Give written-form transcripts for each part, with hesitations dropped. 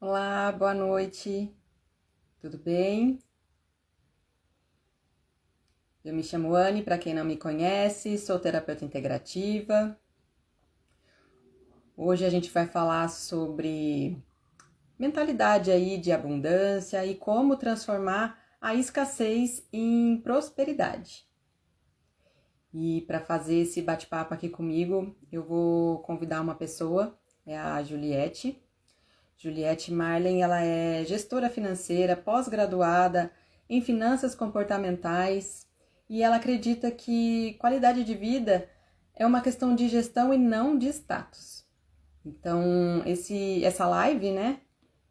Olá, boa noite. Tudo bem? Eu me chamo Anne, para quem não me conhece, sou terapeuta integrativa. Hoje a gente vai falar sobre mentalidade aí de abundância e como transformar a escassez em prosperidade. E para fazer esse bate-papo aqui comigo, eu vou convidar uma pessoa, é a Juliette. Juliette Marlen, ela é gestora financeira, pós-graduada em finanças comportamentais e ela acredita que qualidade de vida é uma questão de gestão e não de status. Então, essa live, né,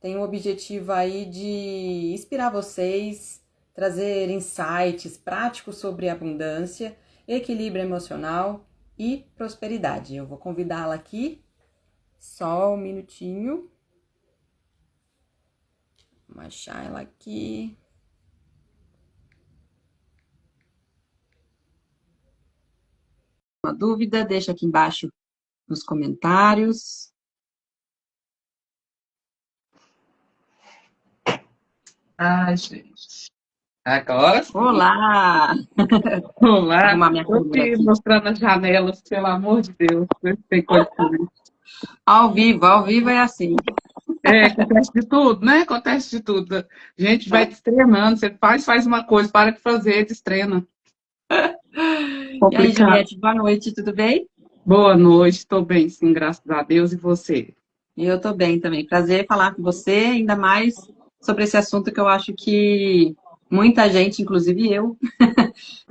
tem o objetivo aí de inspirar vocês, trazer insights práticos sobre abundância, equilíbrio emocional e prosperidade. Eu vou convidá-la aqui, só um minutinho. Vamos achar ela aqui. Uma dúvida, deixa aqui embaixo nos comentários. Ai, gente. Agora sim. Olá! Olá. Arrumar minha Estou câmera te aqui. mostrando as janelas, pelo amor de Deus. Vê se tem condições. Ao vivo é assim. É, acontece de tudo, né? Acontece de tudo. A gente vai destreinando. Você faz uma coisa, para de fazer, destrena. E aí, Complicado. Juliette, boa noite, tudo bem? Boa noite, estou bem, sim, graças a Deus. E você? Eu tô bem também. Prazer falar com você, ainda mais sobre esse assunto que eu acho que muita gente, inclusive eu,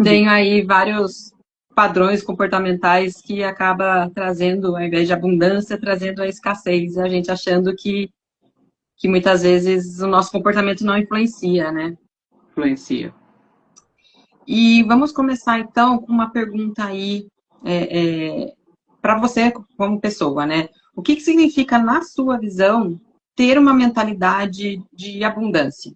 tenho aí vários padrões comportamentais que acaba trazendo, ao invés de abundância, trazendo a escassez, e a gente achando que muitas vezes o nosso comportamento não influencia, né? Influencia. E vamos começar então com uma pergunta aí para você como pessoa, né? O que significa, na sua visão, ter uma mentalidade de abundância?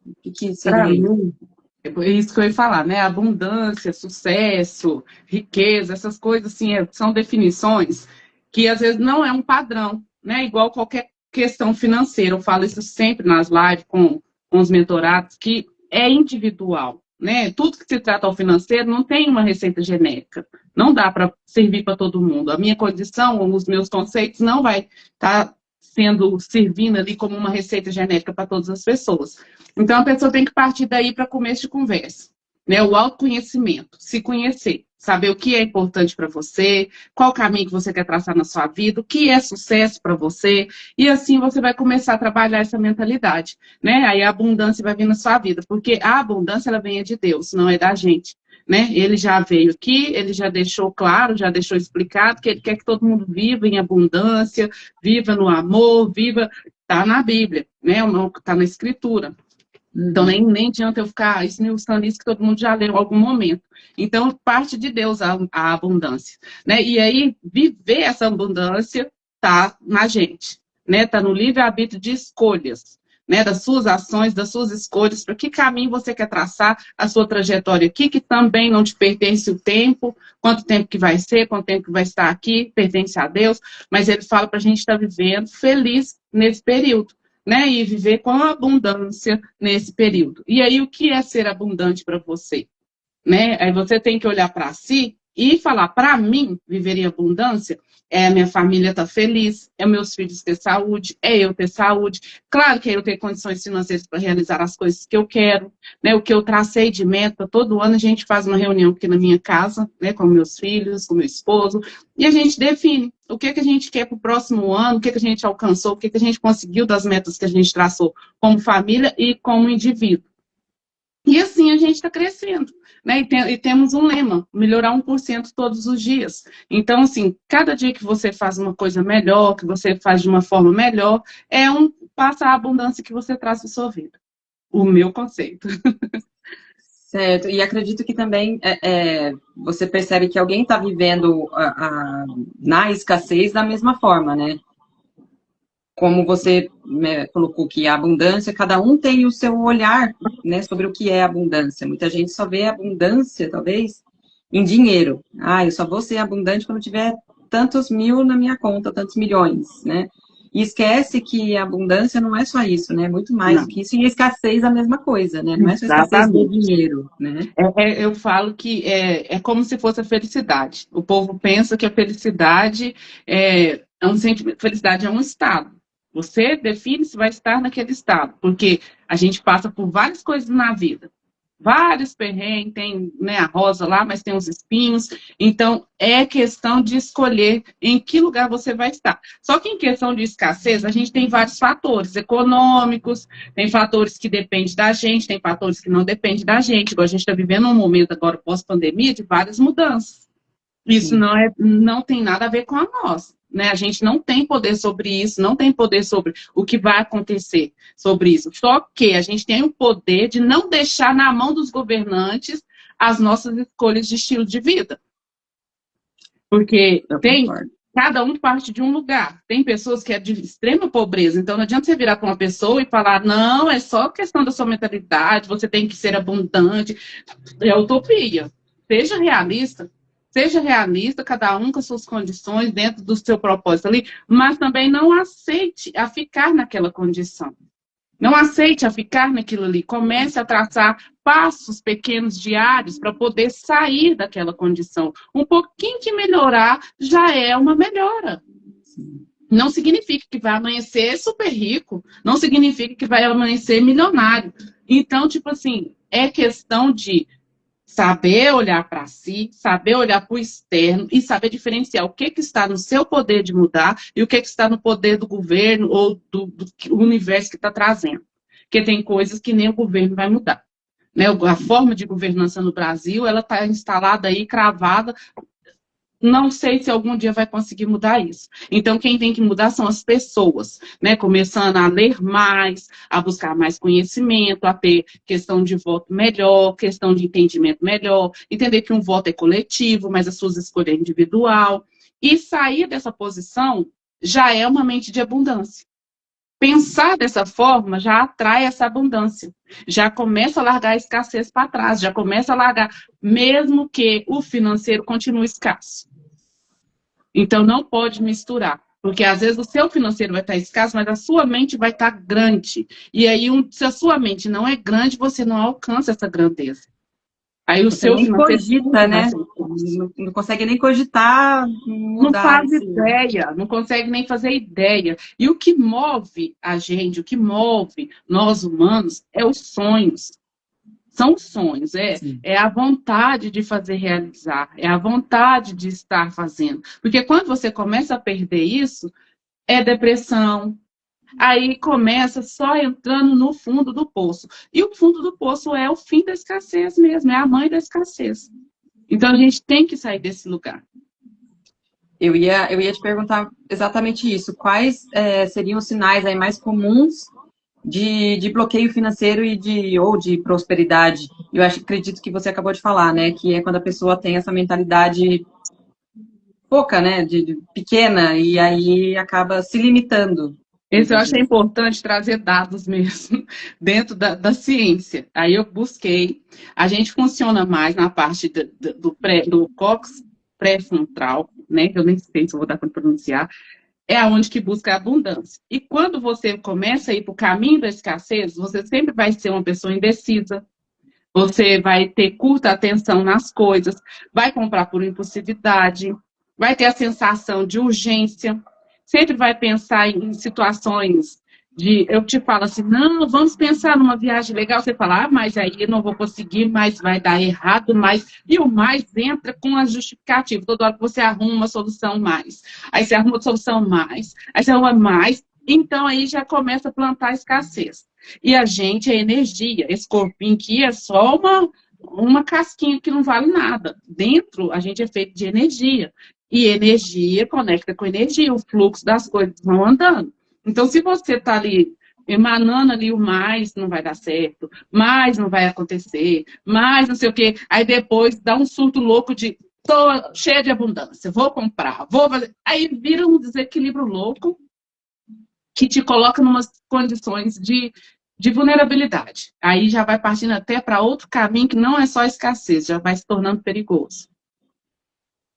O que Para seria isso? mim, é isso que eu ia falar, né? Abundância, sucesso, riqueza, essas coisas assim, são definições que às vezes não é um padrão, né? Igual qualquer questão financeira. Eu falo isso sempre nas lives com os mentorados, que é individual, né? Tudo que se trata ao financeiro não tem uma receita genérica. Não dá para servir para todo mundo. A minha condição, os meus conceitos não vai estar sendo servindo ali como uma receita genérica para todas as pessoas. Então, a pessoa tem que partir daí para começo de conversa, né? O autoconhecimento, se conhecer, saber o que é importante para você, qual caminho que você quer traçar na sua vida, o que é sucesso para você, e assim você vai começar a trabalhar essa mentalidade, né? Aí a abundância vai vir na sua vida, porque a abundância ela vem de Deus, não é da gente. Né? Ele já veio aqui, ele já deixou claro, já deixou explicado que ele quer que todo mundo viva em abundância, viva no amor, viva. Está na Bíblia, né? Está na Escritura. Então, Uhum. nem adianta eu ficar esmiuçando isso que todo mundo já leu em algum momento. Então, parte de Deus a abundância. Né? E aí, viver essa abundância está na gente. Né? Está no livre-arbítrio de escolhas. Né? Das suas ações, das suas escolhas, para que caminho você quer traçar a sua trajetória aqui, que também não te pertence o tempo, quanto tempo que vai ser, quanto tempo que vai estar aqui, pertence a Deus, mas ele fala para a gente estar vivendo feliz nesse período, né? E viver com abundância nesse período. E aí, o que é ser abundante para você? Né? Aí você tem que olhar para si e falar, para mim, viver em abundância é a minha família estar feliz, é meus filhos ter saúde, é eu ter saúde. Claro que é eu ter condições financeiras para realizar as coisas que eu quero, né? O que eu tracei de meta, todo ano a gente faz uma reunião aqui na minha casa, né? Com meus filhos, com meu esposo, e a gente define o que, que a gente quer para o próximo ano, o que, que a gente alcançou, o que, que a gente conseguiu das metas que a gente traçou como família e como indivíduo. E assim a gente está crescendo. Né? E temos um lema, melhorar 1% todos os dias. Então, assim, cada dia que você faz uma coisa melhor, que você faz de uma forma melhor, passa a abundância que você traz para sua vida. O meu conceito. Certo, e acredito que também você percebe que alguém está vivendo na escassez da mesma forma, né? Como você colocou que a abundância, cada um tem o seu olhar, né, sobre o que é abundância. Muita gente só vê abundância, talvez, em dinheiro. Ah, eu só vou ser abundante quando tiver tantos mil na minha conta, tantos milhões, né? E esquece que a abundância não é só isso, né? Muito mais Não, do que isso. E a escassez é a mesma coisa, né? Não é só escassez de exatamente. dinheiro, né? Eu falo que é como se fosse a felicidade. O povo pensa que a felicidade é um sentimento, felicidade é um estado. Você define se vai estar naquele estado, porque a gente passa por várias coisas na vida. Vários perrengues, tem, né, a rosa lá, mas tem os espinhos. Então, é questão de escolher em que lugar você vai estar. Só que em questão de escassez, a gente tem vários fatores econômicos, tem fatores que dependem da gente, tem fatores que não dependem da gente. Igual a gente está vivendo um momento agora, pós-pandemia, de várias mudanças. Isso Sim. não tem nada a ver com a nós. Né? A gente não tem poder sobre isso, não tem poder sobre o que vai acontecer sobre isso. Só que a gente tem o poder de não deixar na mão dos governantes as nossas escolhas de estilo de vida. Porque Eu concordo. cada um parte de um lugar. Tem pessoas que é de extrema pobreza, então não adianta você virar para uma pessoa e falar, não, é só questão da sua mentalidade, você tem que ser abundante. É utopia. Seja realista, cada um com as suas condições, dentro do seu propósito ali, mas também não aceite a ficar naquela condição. Não aceite a ficar naquilo ali. Comece a traçar passos pequenos diários para poder sair daquela condição. Um pouquinho que melhorar já é uma melhora. Não significa que vai amanhecer super rico, não significa que vai amanhecer milionário. Então, tipo assim, é questão de saber olhar para si, saber olhar para o externo e saber diferenciar o que está no seu poder de mudar e o que está no poder do governo ou do universo que está trazendo. Porque tem coisas que nem o governo vai mudar. Né? A forma de governança no Brasil, ela está instalada aí, cravada. Não sei se algum dia vai conseguir mudar isso. Então, quem tem que mudar são as pessoas, né? Começando a ler mais, a buscar mais conhecimento, a ter questão de voto melhor, questão de entendimento melhor, entender que um voto é coletivo, mas as suas escolhas é individual. E sair dessa posição já é uma mente de abundância. Pensar dessa forma já atrai essa abundância, já começa a largar a escassez para trás, já começa a largar, mesmo que o financeiro continue escasso. Então, não pode misturar. Porque, às vezes, o seu financeiro vai estar escasso, mas a sua mente vai estar grande. E aí, se a sua mente não é grande, você não alcança essa grandeza. Aí, o Você seu nem financeiro cogita, vai né? ser escasso. Não consegue nem cogitar Não mudar faz esse. ideia, não consegue nem fazer ideia. E o que move a gente, o que move nós humanos, é os sonhos. São sonhos, Sim. é a vontade de fazer realizar, é a vontade de estar fazendo. Porque quando você começa a perder isso, é depressão. Aí começa só entrando no fundo do poço. E o fundo do poço é o fim da escassez mesmo, é a mãe da escassez. Então a gente tem que sair desse lugar. Eu ia te perguntar exatamente isso. Quais seriam os sinais aí mais comuns de bloqueio financeiro ou de prosperidade? Acredito que você acabou de falar, né? Que é quando a pessoa tem essa mentalidade pouca, né? De pequena, e aí acaba se limitando, Esse eu muitas achei vezes. importante trazer dados mesmo dentro da ciência. Aí eu busquei. A gente funciona mais na parte do cóccix pré-frontal, né? Que eu nem sei se eu vou dar para pronunciar. É aonde que busca a abundância. E quando você começa a ir para o caminho da escassez, você sempre vai ser uma pessoa indecisa. Você vai ter curta atenção nas coisas, vai comprar por impulsividade, vai ter a sensação de urgência, sempre vai pensar em situações de, eu te falo assim, não, vamos pensar numa viagem legal, você fala, mas aí eu não vou conseguir, mas vai dar errado, e o mais entra com a justificativa, toda hora que você arruma uma solução mais, aí você arruma uma solução mais, aí você arruma mais, então aí já começa a plantar a escassez. E a gente é energia, esse corpinho aqui é só uma casquinha que não vale nada. Dentro, a gente é feito de energia. E energia conecta com energia, o fluxo das coisas vão andando. Então, se você está ali emanando ali o mais, não vai dar certo, mais não vai acontecer, mais não sei o quê. Aí depois dá um surto louco de tô cheia de abundância, vou comprar, vou fazer. Aí vira um desequilíbrio louco que te coloca em umas condições de vulnerabilidade. Aí já vai partindo até para outro caminho que não é só escassez, já vai se tornando perigoso.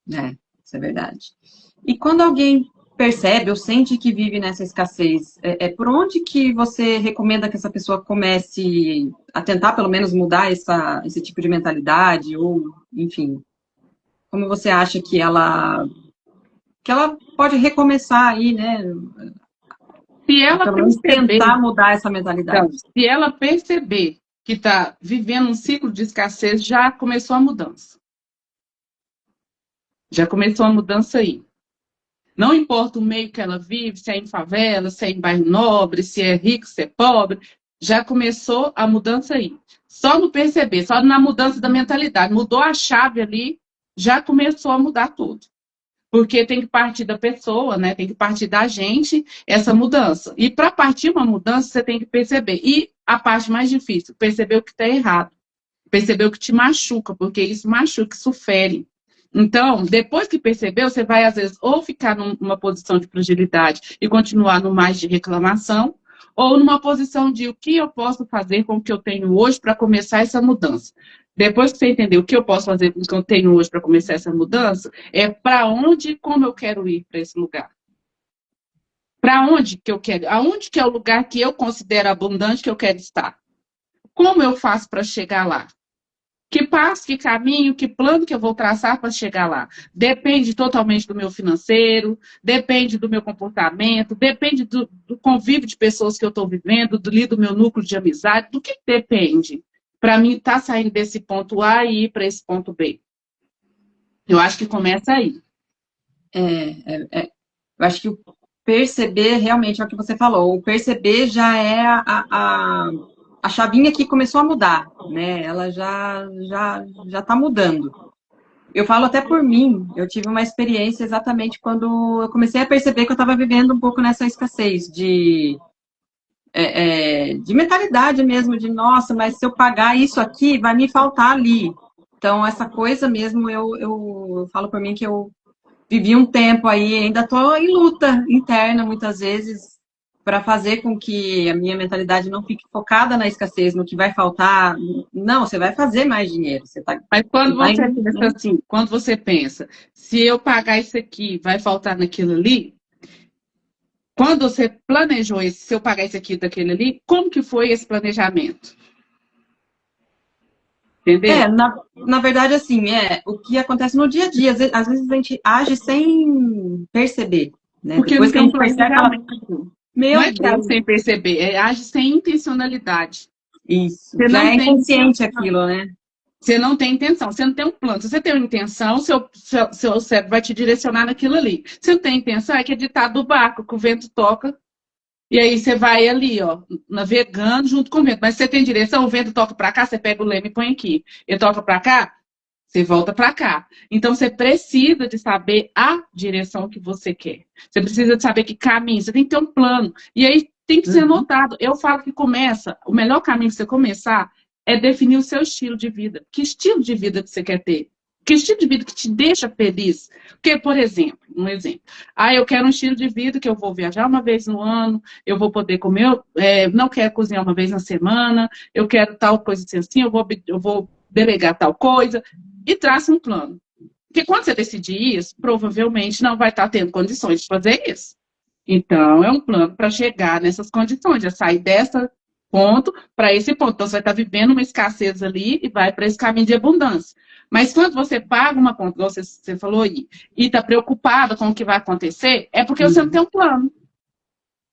É, isso é verdade. E quando alguém percebe ou sente que vive nessa escassez, por onde que você recomenda que essa pessoa comece a tentar, pelo menos, mudar esse tipo de mentalidade? Ou, enfim, como você acha que ela pode recomeçar aí, né? Se A ela pelo menos perceber, tentar mudar essa então, mentalidade. se ela perceber que está vivendo um ciclo de escassez, já começou a mudança. Já começou a mudança aí. Não importa o meio que ela vive, se é em favela, se é em bairro nobre, se é rico, se é pobre, já começou a mudança aí. Só no perceber, só na mudança da mentalidade. Mudou a chave ali, já começou a mudar tudo. Porque tem que partir da pessoa, né? Tem que partir da gente essa mudança. E para partir uma mudança, você tem que perceber. E a parte mais difícil, perceber o que está errado. Perceber o que te machuca, porque isso machuca, isso fere. Então, depois que percebeu, você vai, às vezes, ou ficar numa posição de fragilidade e continuar no mais de reclamação, ou numa posição de o que eu posso fazer com o que eu tenho hoje para começar essa mudança. Depois que você entender o que eu posso fazer com o que eu tenho hoje para começar essa mudança, é para onde e como eu quero ir para esse lugar. Para onde que eu quero? Aonde que é o lugar que eu considero abundante que eu quero estar? Como eu faço para chegar lá? Que passo, que caminho, que plano que eu vou traçar para chegar lá? Depende totalmente do meu financeiro, depende do meu comportamento, depende do convívio de pessoas que eu estou vivendo, do meu núcleo de amizade, do que depende para mim estar saindo desse ponto A e ir para esse ponto B. Eu acho que começa aí. Eu acho que o perceber realmente é o que você falou. O perceber já é a chavinha que começou a mudar, né? Ela já está mudando. Eu falo até por mim, eu tive uma experiência exatamente quando eu comecei a perceber que eu estava vivendo um pouco nessa escassez de mentalidade mesmo, de nossa, mas se eu pagar isso aqui, vai me faltar ali. Então, essa coisa mesmo, eu falo por mim que eu vivi um tempo aí, ainda estou em luta interna muitas vezes para fazer com que a minha mentalidade não fique focada na escassez, no que vai faltar. Não, você vai fazer mais dinheiro. Mas quando Você vai, você pensa né? assim, quando você pensa, se eu pagar isso aqui, vai faltar naquilo ali, quando você planejou esse, se eu pagar isso aqui daquele ali, como que foi esse planejamento? Entendeu? Na verdade, assim, o que acontece no dia a dia. Às vezes a gente age sem perceber, né? Porque não Depois que tem a um gente percebe, fala, planejamento. Não meu é que age Deus, sem perceber, é age sem intencionalidade. isso. Você Já não é tem inconsciente intenção. aquilo, né? Você não tem intenção, você não tem um plano. Se você tem uma intenção, seu cérebro vai te direcionar naquilo ali. Se não tem intenção, é que é ditado do barco, que o vento toca. E aí você vai ali, ó, navegando junto com o vento. Mas se você tem direção, o vento toca para cá, você pega o leme e põe aqui. Ele toca para cá, você volta para cá. Então você precisa de saber a direção que você quer. Você precisa de saber que caminho, você tem que ter um plano. E aí tem que ser anotado. Eu falo que o melhor caminho que você começar é definir o seu estilo de vida. Que estilo de vida que você quer ter? Que estilo de vida que te deixa feliz? Porque, por exemplo, um exemplo. Eu quero um estilo de vida que eu vou viajar uma vez no ano, eu vou poder comer, não quero cozinhar uma vez na semana, eu quero tal coisa assim, eu vou delegar tal coisa, e traça um plano. Porque quando você decidir isso, provavelmente não vai estar tendo condições de fazer isso. Então, é um plano para chegar nessas condições, é sair dessa ponto para esse ponto. Então, você vai estar vivendo uma escassez ali e vai para esse caminho de abundância. Mas quando você paga uma conta, igual você falou aí, e está preocupada com o que vai acontecer, é porque você não tem um plano.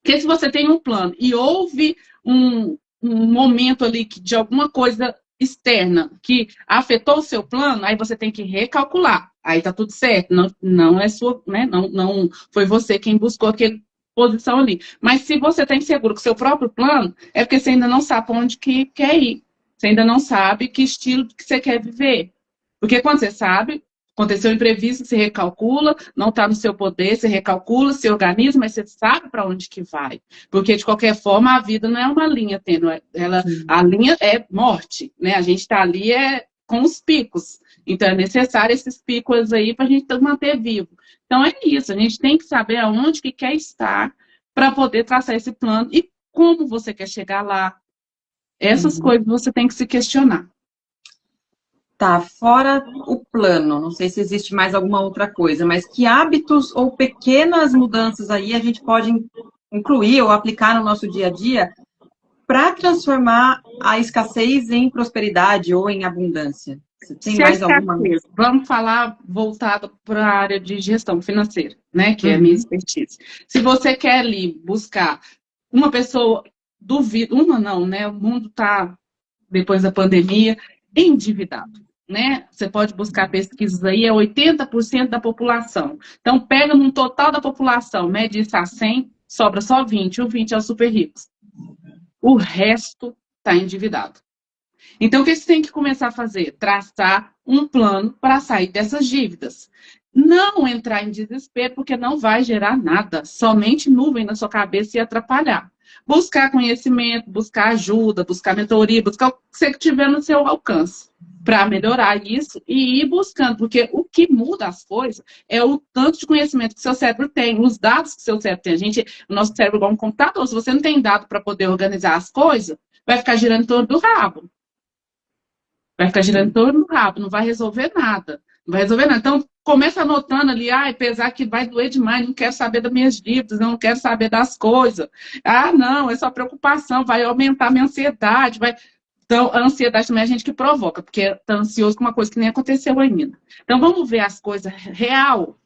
Porque se você tem um plano e houve um momento ali de alguma coisa externa que afetou o seu plano, aí você tem que recalcular. Aí tá tudo certo, não é sua, né? Não foi você quem buscou aquela posição ali. Mas se você está inseguro com o seu próprio plano, é porque você ainda não sabe para onde que quer ir. Você ainda não sabe que estilo que você quer viver. Porque quando você sabe, aconteceu um imprevisto, você recalcula, não está no seu poder, você recalcula, se organiza, mas você sabe para onde que vai. Porque, de qualquer forma, a vida não é uma linha tênue. A linha é morte, né? A gente está ali com os picos. Então, é necessário esses picos aí para a gente manter vivo. Então, é isso. A gente tem que saber aonde que quer estar para poder traçar esse plano e como você quer chegar lá. Essas coisas você tem que se questionar. Tá, fora o plano, não sei se existe mais alguma outra coisa, mas que hábitos ou pequenas mudanças aí a gente pode incluir ou aplicar no nosso dia a dia para transformar a escassez em prosperidade ou em abundância? Você tem Se a mais alguma? escassez, vamos falar voltado para a área de gestão financeira, né, que é a minha Uhum. expertise. Se você quer ali buscar uma pessoa, duvido, uma não, né, o mundo está, depois da pandemia, endividado, né? Você pode buscar pesquisas aí, é 80% da população. Então, pega num total da população, mede isso a 100, sobra só 20, o 20 é os super ricos. O resto está endividado. Então, o que você tem que começar a fazer? Traçar um plano para sair dessas dívidas. Não entrar em desespero, porque não vai gerar nada, somente nuvem na sua cabeça e atrapalhar. Buscar conhecimento, buscar ajuda, buscar mentoria, buscar o que você tiver no seu alcance para melhorar isso e ir buscando, porque o que muda as coisas é o tanto de conhecimento que seu cérebro tem, os dados que seu cérebro tem. O nosso cérebro é igual um computador, se você não tem dado para poder organizar as coisas, vai ficar girando em torno do rabo. Vai ficar girando em torno do rabo, não vai resolver nada. Não vai resolver nada. Então, começa anotando ali, apesar que vai doer demais, não quero saber das minhas dívidas, não quero saber das coisas. Ah, não, é só preocupação, vai aumentar a minha ansiedade, vai. Então, a ansiedade também é a gente que provoca, porque está ansioso com uma coisa que nem aconteceu ainda. Então, vamos ver as coisas real,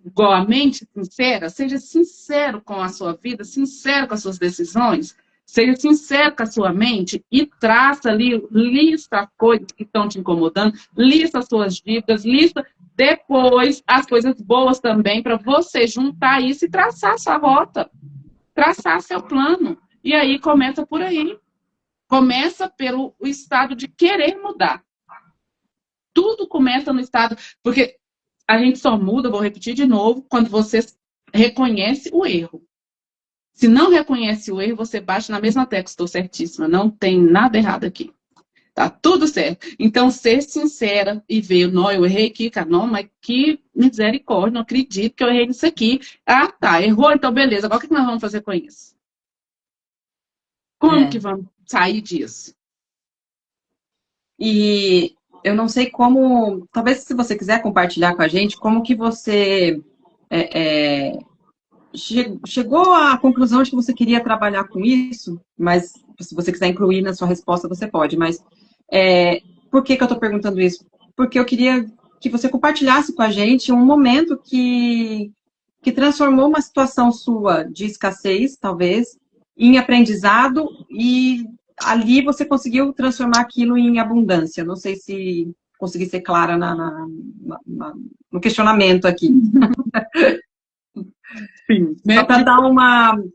igual a mente sincera, seja sincero com a sua vida, sincero com as suas decisões, seja sincero com a sua mente e traça ali, lista as coisas que estão te incomodando, lista as suas dívidas, lista depois as coisas boas também, para você juntar isso e traçar a sua rota, traçar seu plano. E aí começa por aí. Começa pelo estado de querer mudar. Tudo começa no estado, porque a gente só muda, vou repetir de novo, quando você reconhece o erro. Se não reconhece o erro, você bate na mesma tecla, estou certíssima, não tem nada errado aqui. Tá tudo certo. Então, ser sincera e ver, não, eu errei aqui, cara, não, mas que misericórdia, não acredito que eu errei nisso aqui. Ah, tá, errou, então beleza, agora o que nós vamos fazer com isso? Como que vamos sair disso? E eu não sei como, talvez se você quiser compartilhar com a gente, como que você chegou à conclusão de que você queria trabalhar com isso, mas se você quiser incluir na sua resposta, você pode, mas por que que eu estou perguntando isso? Porque eu queria que você compartilhasse com a gente um momento que transformou uma situação sua de escassez, talvez, em aprendizado e ali você conseguiu transformar aquilo em abundância. Não sei se consegui ser clara no questionamento aqui. Sim. Só para dar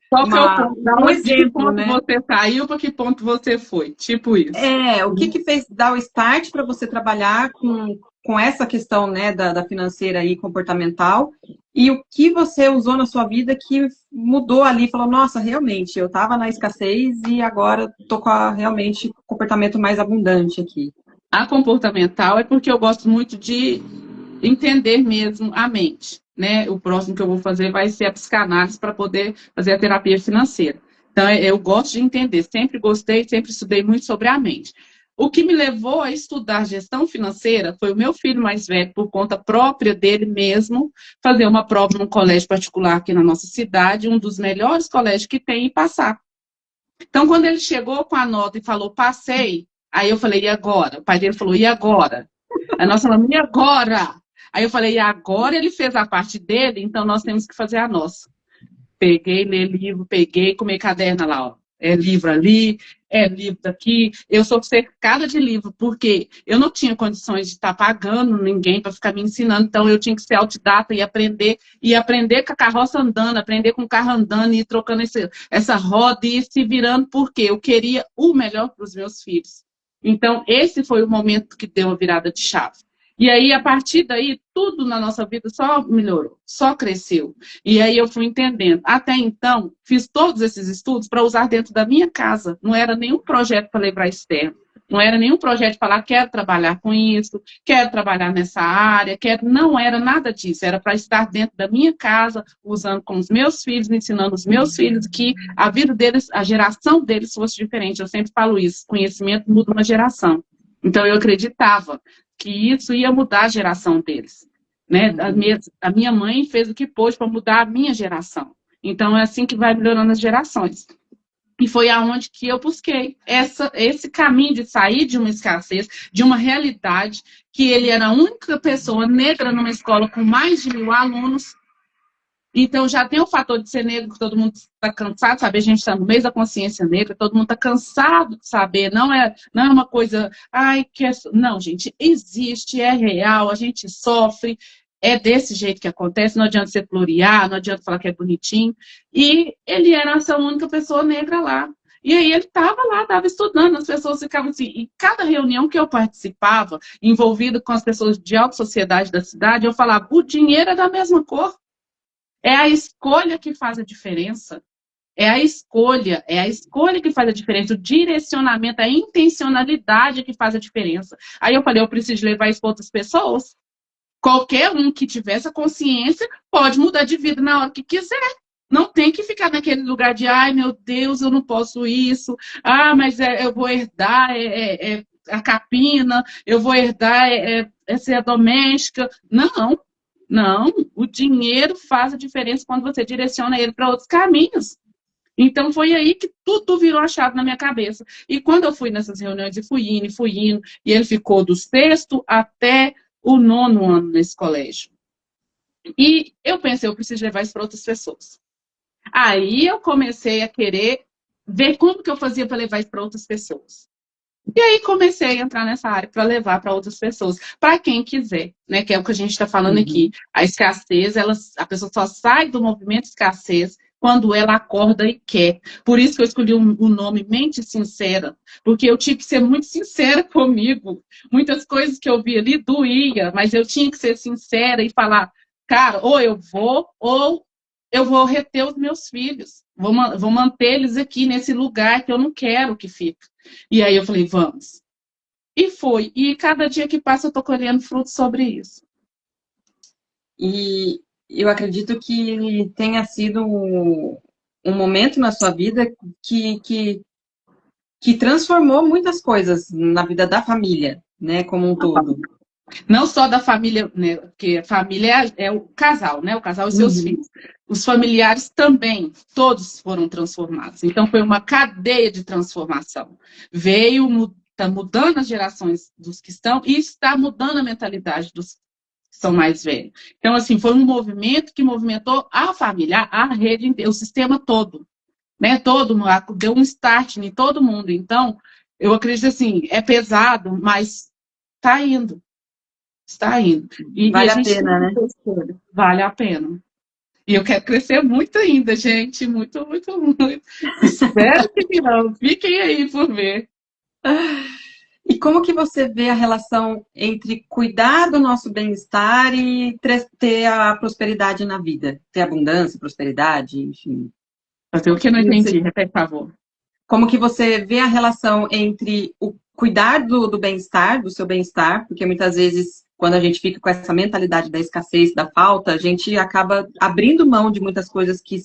Qual que é o ponto? um exemplo, né? Você saiu, para que ponto você foi? Tipo isso. O que fez dar o start para você trabalhar com essa questão, né, da financeira e comportamental, e o que você usou na sua vida que mudou ali, falou, nossa, realmente, eu estava na escassez e agora estou com realmente comportamento mais abundante aqui. A comportamental é porque eu gosto muito de entender mesmo a mente, né? O próximo que eu vou fazer vai ser a psicanálise para poder fazer a terapia financeira. Então, eu gosto de entender, sempre gostei, sempre estudei muito sobre a mente. O que me levou a estudar gestão financeira foi o meu filho mais velho, por conta própria dele mesmo, fazer uma prova num colégio particular aqui na nossa cidade, um dos melhores colégios que tem, e passar. Então, quando ele chegou com a nota e falou, passei, aí eu falei, e agora? O pai dele falou, e agora? Aí nós falamos, e agora? Aí eu falei, e agora ele fez a parte dele, então nós temos que fazer a nossa. Peguei, li livro, peguei, comi caderno lá, ó. É livro ali, é livro daqui. Eu sou cercada de livro, porque eu não tinha condições de estar pagando ninguém para ficar me ensinando, então eu tinha que ser autodidata e aprender com a carroça andando, aprender com o carro andando, e ir trocando essa roda e ir se virando, porque eu queria o melhor para os meus filhos. Então, esse foi o momento que deu a virada de chave. E aí, a partir daí, tudo na nossa vida só melhorou, só cresceu. E aí eu fui entendendo. Até então, fiz todos esses estudos para usar dentro da minha casa. Não era nenhum projeto para levar externo. Não era nenhum projeto de falar, quero trabalhar com isso, quero trabalhar nessa área, não era nada disso. Era para estar dentro da minha casa, usando com os meus filhos, ensinando os meus filhos que a vida deles, a geração deles fosse diferente. Eu sempre falo isso, conhecimento muda uma geração. Então, eu acreditava que isso ia mudar a geração deles. Né? A minha mãe fez o que pôde para mudar a minha geração. Então, é assim que vai melhorando as gerações. E foi aonde que eu busquei esse caminho de sair de uma escassez, de uma realidade que ele era a única pessoa negra numa escola com mais de 1.000 alunos. Então, já tem o fator de ser negro, que todo mundo está cansado de saber, a gente está no mês da consciência negra, todo mundo está cansado de saber, não é uma coisa, ai, não, gente, existe, é real, a gente sofre, é desse jeito que acontece, não adianta ser florear, não adianta falar que é bonitinho. E ele era essa única pessoa negra lá. E aí ele estava lá, estava estudando, as pessoas ficavam assim, e cada reunião que eu participava, envolvido com as pessoas de alta sociedade da cidade, eu falava, o dinheiro é da mesma cor. É a escolha que faz a diferença. É a escolha que faz a diferença. O direcionamento, a intencionalidade que faz a diferença. Aí eu falei, eu preciso levar isso para outras pessoas. Qualquer um que tiver essa consciência pode mudar de vida na hora que quiser. Não tem que ficar naquele lugar de, ai, meu Deus, eu não posso isso. Ah, mas eu vou herdar a capina, eu vou herdar ser a doméstica. Não. Não, o dinheiro faz a diferença quando você direciona ele para outros caminhos. Então, foi aí que tudo virou a chave na minha cabeça. E quando eu fui nessas reuniões, e fui indo, e ele ficou do 6º até o 9º ano nesse colégio. E eu pensei, eu preciso levar isso para outras pessoas. Aí eu comecei a querer ver como que eu fazia para levar isso para outras pessoas. E aí comecei a entrar nessa área para levar para outras pessoas, para quem quiser, né? Que é o que a gente está falando aqui. A escassez, a pessoa só sai do movimento escassez quando ela acorda e quer. Por isso que eu escolhi o nome Mente Sincera, porque eu tinha que ser muito sincera comigo. Muitas coisas que eu vi ali doía, mas eu tinha que ser sincera e falar, cara, ou eu vou reter os meus filhos, vou manter eles aqui nesse lugar que eu não quero que fique. E aí eu falei, vamos. E foi. E cada dia que passa eu tô colhendo frutos sobre isso. E eu acredito que tenha sido um momento na sua vida que transformou muitas coisas na vida da família, né, como um todo. Não só da família, né, porque a família é o casal, né, o casal e seus filhos. Os familiares também, todos foram transformados. Então, foi uma cadeia de transformação. Está mudando as gerações dos que estão e está mudando a mentalidade dos que são mais velhos. Então, assim, foi um movimento que movimentou a família, a rede, o sistema todo. Né, todo mundo, deu um start em todo mundo. Então, eu acredito assim, é pesado, mas está indo. Está indo. Vale a pena, né? Vale a pena. E eu quero crescer muito ainda, gente. Muito, muito, muito. Espero que não. Fiquem aí por ver. E como que você vê a relação entre cuidar do nosso bem-estar e ter a prosperidade na vida? Ter abundância, prosperidade, enfim. Fazer o que eu não entendi, repete, por favor. Como que você vê a relação entre o cuidar do bem-estar, do seu bem-estar, porque muitas vezes, quando a gente fica com essa mentalidade da escassez, da falta, a gente acaba abrindo mão de muitas coisas que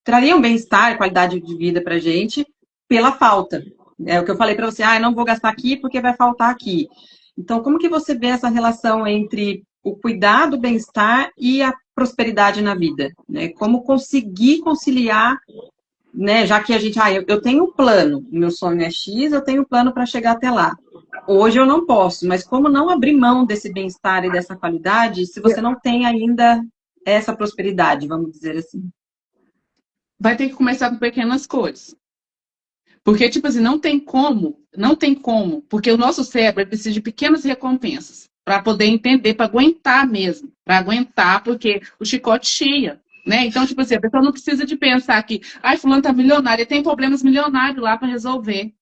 trariam bem-estar, qualidade de vida pra gente, pela falta. É o que eu falei para você, eu não vou gastar aqui porque vai faltar aqui. Então, como que você vê essa relação entre o cuidar do bem-estar e a prosperidade na vida? Né? Como conseguir conciliar, né? Já que a gente, eu tenho um plano, meu sonho é X, eu tenho um plano para chegar até lá. Hoje eu não posso, mas como não abrir mão desse bem-estar e dessa qualidade, se você não tem ainda essa prosperidade, vamos dizer assim? Vai ter que começar com pequenas coisas. Porque, tipo assim, não tem como, porque o nosso cérebro precisa de pequenas recompensas para poder entender, para aguentar mesmo, porque o chicote chia, né? Então, tipo assim, a pessoa não precisa de pensar que, fulano tá milionário, tem problemas milionários lá para resolver,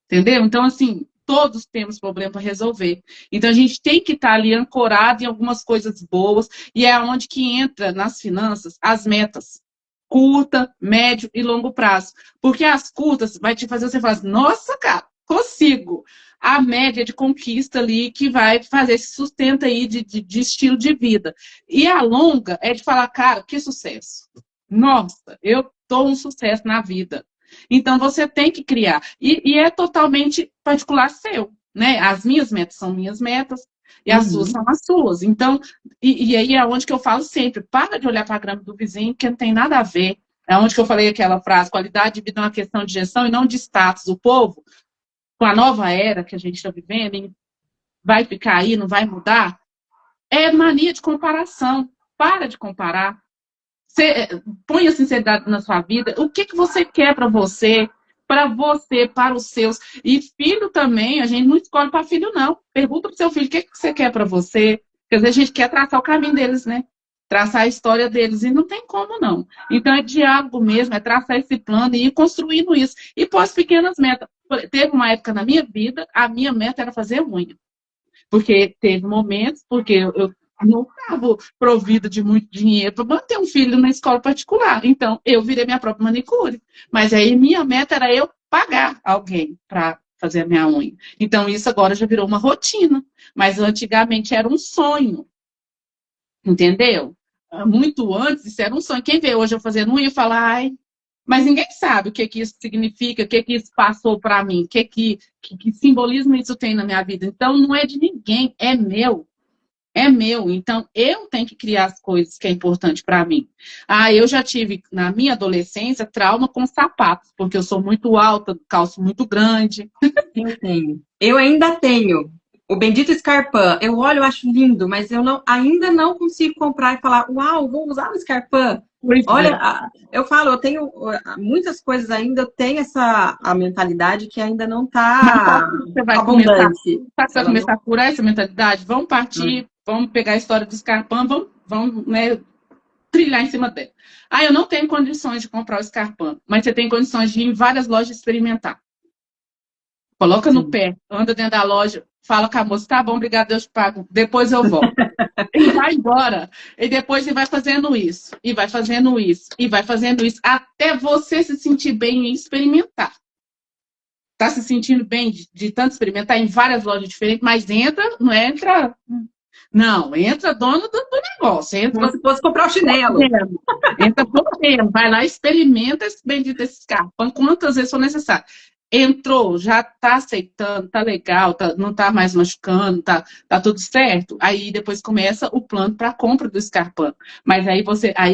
entendeu? Então, assim, todos temos problema para resolver. Então, a gente tem que estar ali ancorado em algumas coisas boas, e é onde que entra nas finanças as metas. Curta, médio e longo prazo. Porque as curtas vai te fazer você falar assim, nossa, cara, consigo. A média de conquista ali que vai fazer esse sustento aí de estilo de vida. E a longa é de falar, cara, que sucesso. Nossa, eu tô um sucesso na vida. Então, você tem que criar. E é totalmente particular seu, né? As minhas metas são minhas metas e as suas são as suas. Então, e aí é onde que eu falo sempre, para de olhar para a grama do vizinho, que não tem nada a ver. É onde que eu falei aquela frase, qualidade de vida é uma questão de gestão e não de status. O povo, com a nova era que a gente está vivendo, vai ficar aí, não vai mudar, é mania de comparação. Para de comparar. Põe a sinceridade na sua vida. O que você quer para você, para os seus. E filho também, a gente não escolhe para filho, não. Pergunta para o seu filho o que você quer para você. Porque às vezes a gente quer traçar o caminho deles, né? Traçar a história deles. E não tem como, não. Então é diálogo mesmo, é traçar esse plano e ir construindo isso. E pôr as pequenas metas. Teve uma época na minha vida, a minha meta era fazer unha. Porque teve momentos, porque eu não estava provida de muito dinheiro para manter um filho na escola particular. Então, eu virei minha própria manicure. Mas aí, minha meta era eu pagar alguém para fazer a minha unha. Então, isso agora já virou uma rotina. Mas antigamente era um sonho. Entendeu? Muito antes, isso era um sonho. Quem vê hoje eu fazendo unha fala, ai, mas ninguém sabe o que isso significa, o que isso passou para mim, que simbolismo isso tem na minha vida. Então, não é de ninguém, é meu. É meu. Então, eu tenho que criar as coisas que é importante para mim. Ah, eu já tive, na minha adolescência, trauma com sapatos, porque eu sou muito alta, calço muito grande. Eu tenho. Eu ainda tenho. O bendito Scarpan. Eu olho, eu acho lindo, mas eu ainda não consigo comprar e falar, uau, vou usar o Scarpan. Olha, eu falo, eu tenho muitas coisas ainda, eu tenho a mentalidade que ainda não está abundante. Você vai começar a curar essa mentalidade? Vamos partir, vamos pegar a história do Scarpan, vamos né, trilhar em cima dela. Ah, eu não tenho condições de comprar o Scarpan, mas você tem condições de ir em várias lojas experimentar. Coloca no pé, anda dentro da loja, fala com a moça, tá bom, obrigado, Deus te pago, depois eu volto. E vai embora. E depois ele vai fazendo isso, e vai fazendo isso, e vai fazendo isso, até você se sentir bem em experimentar. Tá se sentindo bem de tanto experimentar em várias lojas diferentes, mas entra, não entra... Não, entra dono do negócio. Entra, como se fosse comprar o chinelo. Entra podendo, vai lá, experimenta esse bendito Scarpan quantas vezes for necessário. Entrou, já está aceitando, está legal, não está mais machucando, tá tudo certo. Aí depois começa o plano para a compra do Scarpan. Mas aí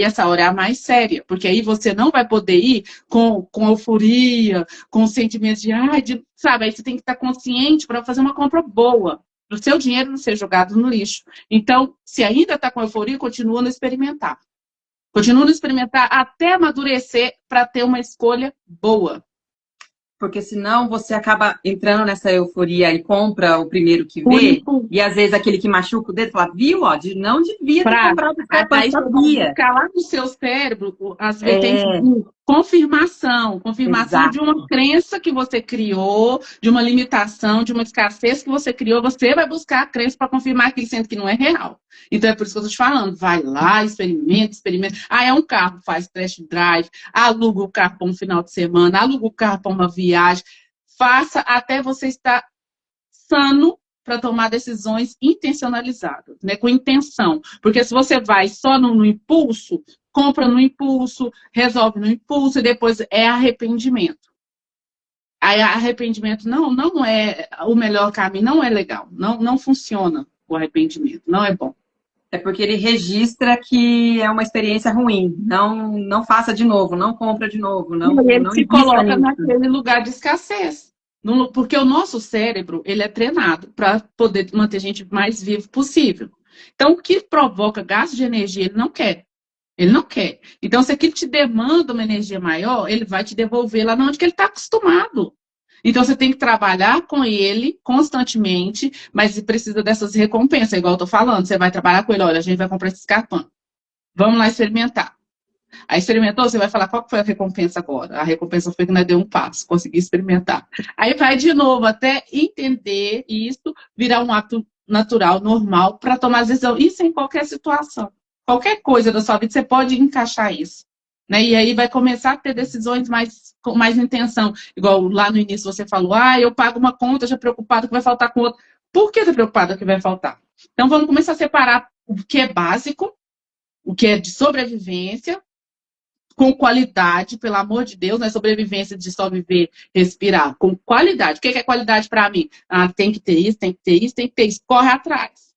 essa hora é a mais séria, porque aí você não vai poder ir com euforia, com sentimentos sabe? Aí você tem que estar consciente para fazer uma compra boa, para o seu dinheiro não ser jogado no lixo. Então, se ainda está com euforia, continua no experimentar. Continua no experimentar até amadurecer para ter uma escolha boa. Porque senão você acaba entrando nessa euforia e compra o primeiro que vê, e às vezes aquele que machuca o dedo fala, viu, ó, não devia ter comprado o Scarpan, aí sabia. Ficar lá no seu cérebro, às vezes tem confirmação Exato. De uma crença que você criou, de uma limitação, de uma escassez que você criou, você vai buscar a crença para confirmar aquilo, sendo que não é real. Então é por isso que eu estou te falando, vai lá, experimenta. Ah, é um carro, faz test drive, aluga o carro para um final de semana, aluga o carro para uma viagem, faça até você estar sano para tomar decisões intencionalizadas, né? Com intenção. Porque se você vai só no impulso, compra no impulso, resolve no impulso e depois é arrependimento. Aí arrependimento não é o melhor caminho, não é legal, não funciona o arrependimento, não é bom. É porque ele registra que é uma experiência ruim. Não faça de novo, não compra de novo. Ele se coloca naquele lugar de escassez. Porque o nosso cérebro, ele é treinado para poder manter a gente mais vivo possível. Então, o que provoca gasto de energia, ele não quer. Ele não quer. Então, se aquilo te demanda uma energia maior, ele vai te devolver lá onde que ele está acostumado. Então, você tem que trabalhar com ele constantemente, mas precisa dessas recompensas, igual eu estou falando. Você vai trabalhar com ele, olha, a gente vai comprar esse Scarpan. Vamos lá experimentar. Aí experimentou, você vai falar qual foi a recompensa agora. A recompensa foi que nós deu um passo, consegui experimentar. Aí vai de novo até entender isso, virar um ato natural, normal, para tomar as decisões. Isso em qualquer situação. Qualquer coisa da sua vida, você pode encaixar isso. Né? E aí vai começar a ter decisões com mais intenção. Igual lá no início você falou, eu pago uma conta, já preocupado que vai faltar com outra. Por que está preocupado que vai faltar? Então vamos começar a separar o que é básico, o que é de sobrevivência, com qualidade, pelo amor de Deus, não é sobrevivência de só viver, respirar, com qualidade. O que é qualidade para mim? Ah, tem que ter isso, tem que ter isso, tem que ter isso. Corre atrás.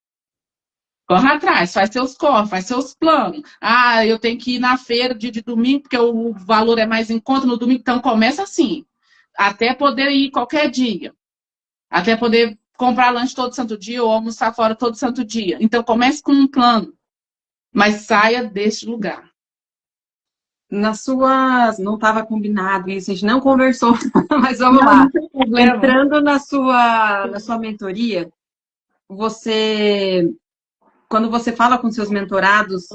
Corre atrás, faz seus corres, faz seus planos. Ah, eu tenho que ir na feira de domingo, porque o valor é mais em conta no domingo. Então, começa assim. Até poder ir qualquer dia. Até poder comprar lanche todo santo dia ou almoçar fora todo santo dia. Então, comece com um plano. Mas saia deste lugar. Nas suas. Não estava combinado isso, a gente não conversou, mas vamos Não, lá. não tem problema. Entrando na sua mentoria, você. Quando você fala com seus mentorados,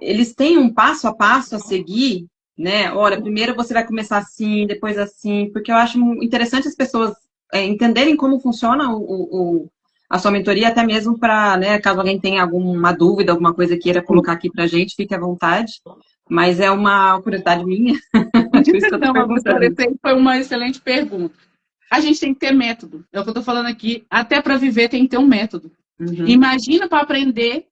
eles têm um passo a passo a seguir, né? Olha, primeiro você vai começar assim, depois assim, porque eu acho interessante as pessoas entenderem como funciona a sua mentoria, até mesmo para, né, caso alguém tenha alguma dúvida, alguma coisa queira colocar aqui pra gente, fique à vontade. Mas é uma curiosidade minha, por isso que eu tô Não, perguntando. foi uma excelente pergunta. A gente tem que ter método. É o que eu estou falando aqui. Até para viver tem que ter um método. Uhum. Imagina para aprender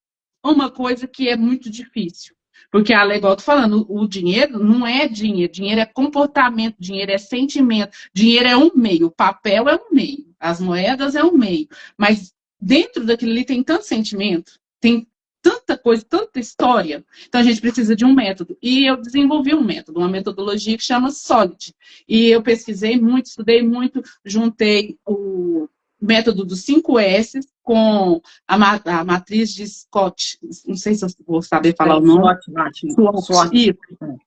uma coisa que é muito difícil. Porque, igual eu tô falando, o dinheiro não é dinheiro. Dinheiro é comportamento, dinheiro é sentimento. Dinheiro é um meio, o papel é um meio, as moedas é um meio. Mas dentro daquilo ali tem tanto sentimento, tem tanta coisa, tanta história. Então, a gente precisa de um método. E eu desenvolvi um método, uma metodologia que chama SOLID. E eu pesquisei muito, estudei muito, juntei o método dos 5S com a matriz de Scott. Não sei se eu vou saber falar o nome. SWOT. Isso.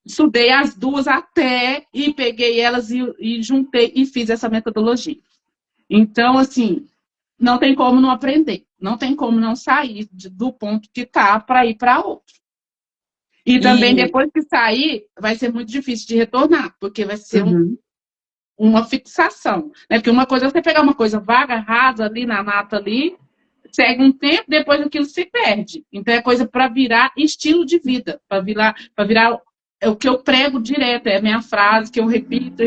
Estudei as duas até e peguei elas e juntei e fiz essa metodologia. Então, assim, não tem como não aprender. Não tem como não sair do ponto que está para ir para outro. E também, depois que sair, vai ser muito difícil de retornar, porque vai ser uma fixação. Né? Porque uma coisa é você pegar uma coisa vaga, rasa ali na mata ali, segue um tempo, depois aquilo se perde. Então, é coisa para virar estilo de vida, para virar é o que eu prego direto, é a minha frase que eu repito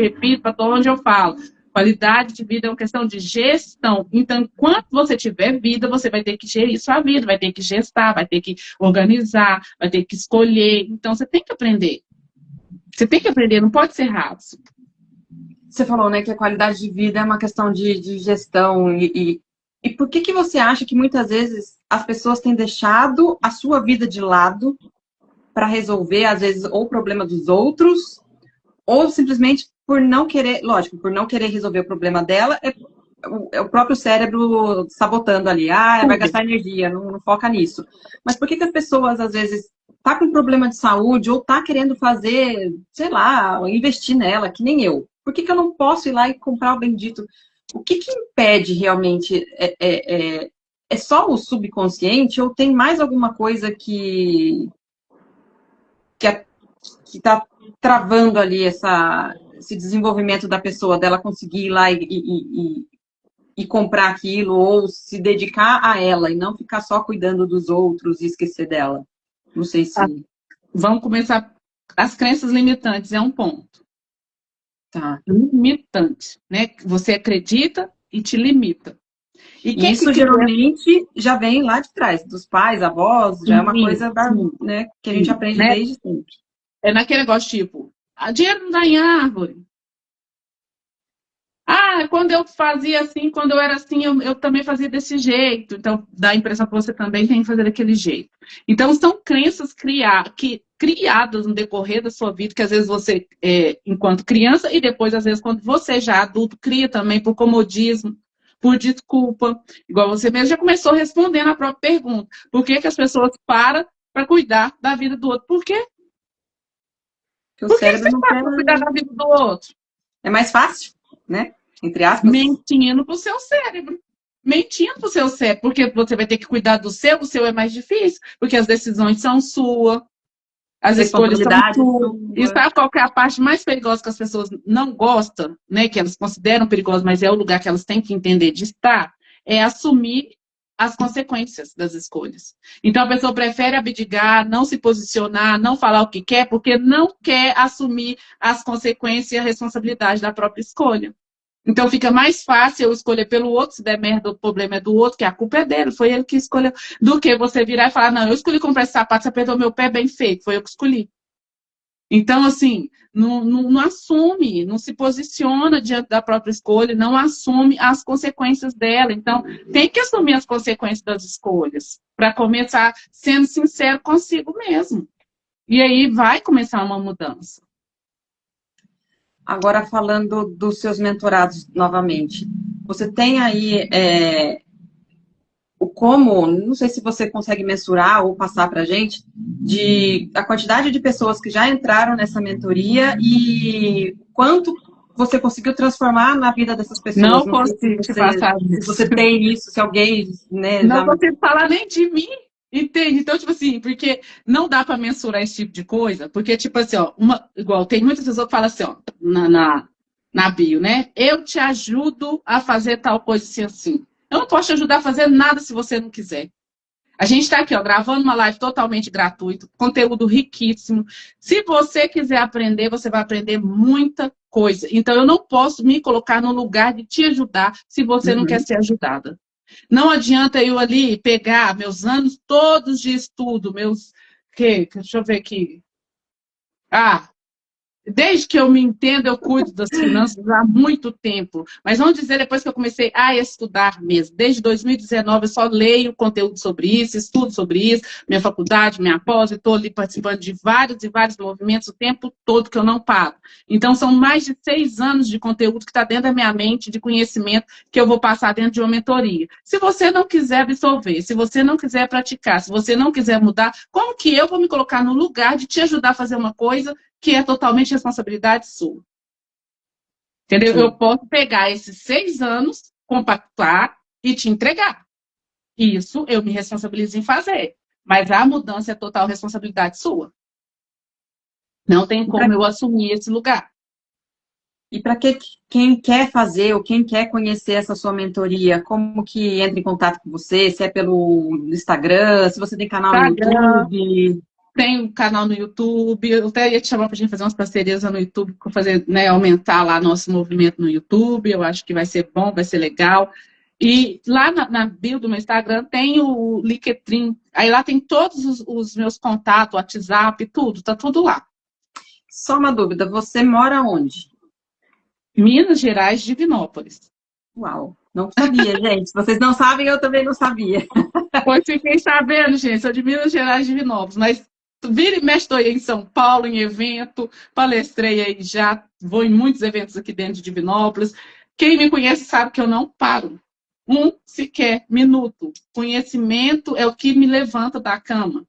para onde eu falo. Qualidade de vida é uma questão de gestão. Então, enquanto você tiver vida, você vai ter que gerir sua vida, vai ter que gestar, vai ter que organizar, vai ter que escolher. Então, você tem que aprender. Você tem que aprender, não pode ser raso. Você falou, né, que a qualidade de vida é uma questão de gestão. E por que você acha que muitas vezes as pessoas têm deixado a sua vida de lado para resolver, às vezes, ou o problema dos outros, ou simplesmente por não querer, lógico, por não querer resolver o problema dela, é o próprio cérebro sabotando ali. Ah, vai gastar energia, não foca nisso. Mas por que as pessoas, às vezes, tá com problema de saúde ou tá querendo fazer, sei lá, investir nela, que nem eu? Por que eu não posso ir lá e comprar o bendito? O que impede realmente? É só o subconsciente ou tem mais alguma coisa que está travando ali esse desenvolvimento da pessoa, dela conseguir ir lá e comprar aquilo, ou se dedicar a ela, e não ficar só cuidando dos outros e esquecer dela? Não sei se... Vamos começar. As crenças limitantes é um ponto. Tá. Limitante, né? Você acredita e te limita. E isso geralmente já vem lá de trás, dos pais, avós, já é uma coisa né, que a gente aprende desde sempre. É naquele negócio tipo, dinheiro não dá em árvore. Ah, quando eu fazia assim, quando eu era assim, eu também fazia desse jeito. Então, dá a impressão que você também tem que fazer daquele jeito. Então, são crenças criadas no decorrer da sua vida, que às vezes você, enquanto criança, e depois, às vezes, quando você já é adulto, cria também por comodismo, por desculpa. Igual você mesmo já começou respondendo a própria pergunta. Por que as pessoas param para cuidar da vida do outro? Por quê? Por que você para cuidar da vida do outro? É mais fácil, né? Entre aspas. Mentindo pro seu cérebro. Mentindo pro seu cérebro. Porque você vai ter que cuidar do seu, o seu é mais difícil, porque as decisões são suas, as escolhas são suas. E sabe qual que é a parte mais perigosa que as pessoas não gostam, né? Que elas consideram perigosa, mas é o lugar que elas têm que entender de estar, é assumir as consequências das escolhas. Então a pessoa prefere abdicar, não se posicionar, não falar o que quer, porque não quer assumir as consequências e a responsabilidade da própria escolha. Então fica mais fácil eu escolher pelo outro, se der merda, o problema é do outro, que a culpa é dele, foi ele que escolheu, do que você virar e falar, não, eu escolhi comprar esse sapato, você apertou meu pé bem feito, foi eu que escolhi. Então, assim, não assume, não se posiciona diante da própria escolha, não assume as consequências dela. Então, tem que assumir as consequências das escolhas, para começar sendo sincero consigo mesmo. E aí vai começar uma mudança. Agora, falando dos seus mentorados novamente, você tem aí o como, não sei se você consegue mensurar ou passar para a gente, de a quantidade de pessoas que já entraram nessa mentoria e quanto você conseguiu transformar na vida dessas pessoas. Não Não sei consigo te passar se isso. você tem isso, se alguém, né, Não já. consigo falar nem de mim, entende? Então, tipo assim, porque não dá para mensurar esse tipo de coisa, porque, tipo assim, ó, igual tem muitas pessoas que falam assim, ó, na bio, né? Eu te ajudo a fazer tal coisa assim, assim. Eu não posso te ajudar a fazer nada se você não quiser. A gente está aqui, ó, gravando uma live totalmente gratuita, conteúdo riquíssimo. Se você quiser aprender, você vai aprender muita coisa. Então, eu não posso me colocar no lugar de te ajudar se você não quer Uhum. ser ajudada. Não adianta eu ali pegar meus anos todos de estudo, deixa eu ver aqui. Desde que eu me entendo, eu cuido das finanças há muito tempo. Mas vamos dizer, depois que eu comecei a estudar mesmo, desde 2019, eu só leio conteúdo sobre isso, estudo sobre isso, minha faculdade, minha pós, estou ali participando de vários e vários movimentos o tempo todo que eu não paro. Então, são mais de 6 anos de conteúdo que está dentro da minha mente, de conhecimento, que eu vou passar dentro de uma mentoria. Se você não quiser absorver, se você não quiser praticar, se você não quiser mudar, como que eu vou me colocar no lugar de te ajudar a fazer uma coisa que é totalmente responsabilidade sua? Entendeu? Eu Sim. posso pegar esses 6 anos, compactuar e te entregar. Isso eu me responsabilizo em fazer. Mas a mudança é total responsabilidade sua. Não tem como eu assumir esse lugar. E para quem quer fazer ou quem quer conhecer essa sua mentoria, como que entra em contato com você? Se é pelo Instagram, se você tem canal no Instagram, YouTube? tem um canal no YouTube. Eu até ia te chamar para a gente fazer umas parcerias no YouTube, para fazer, né, aumentar lá nosso movimento no YouTube. Eu acho que vai ser bom, vai ser legal. E lá na bio do meu Instagram tem o Linktree. Aí lá tem todos os meus contatos, WhatsApp, tudo, tá tudo lá. Só uma dúvida, você mora onde? Minas Gerais, Divinópolis. Uau, não sabia, gente. Se vocês não sabem, eu também não sabia. Pois fiquei sabendo, gente, sou de Minas Gerais, Divinópolis, mas vira e mexe, estou aí em São Paulo, em evento, palestrei aí já, vou em muitos eventos aqui dentro de Divinópolis. Quem me conhece sabe que eu não paro. Sequer minuto. Conhecimento é o que me levanta da cama.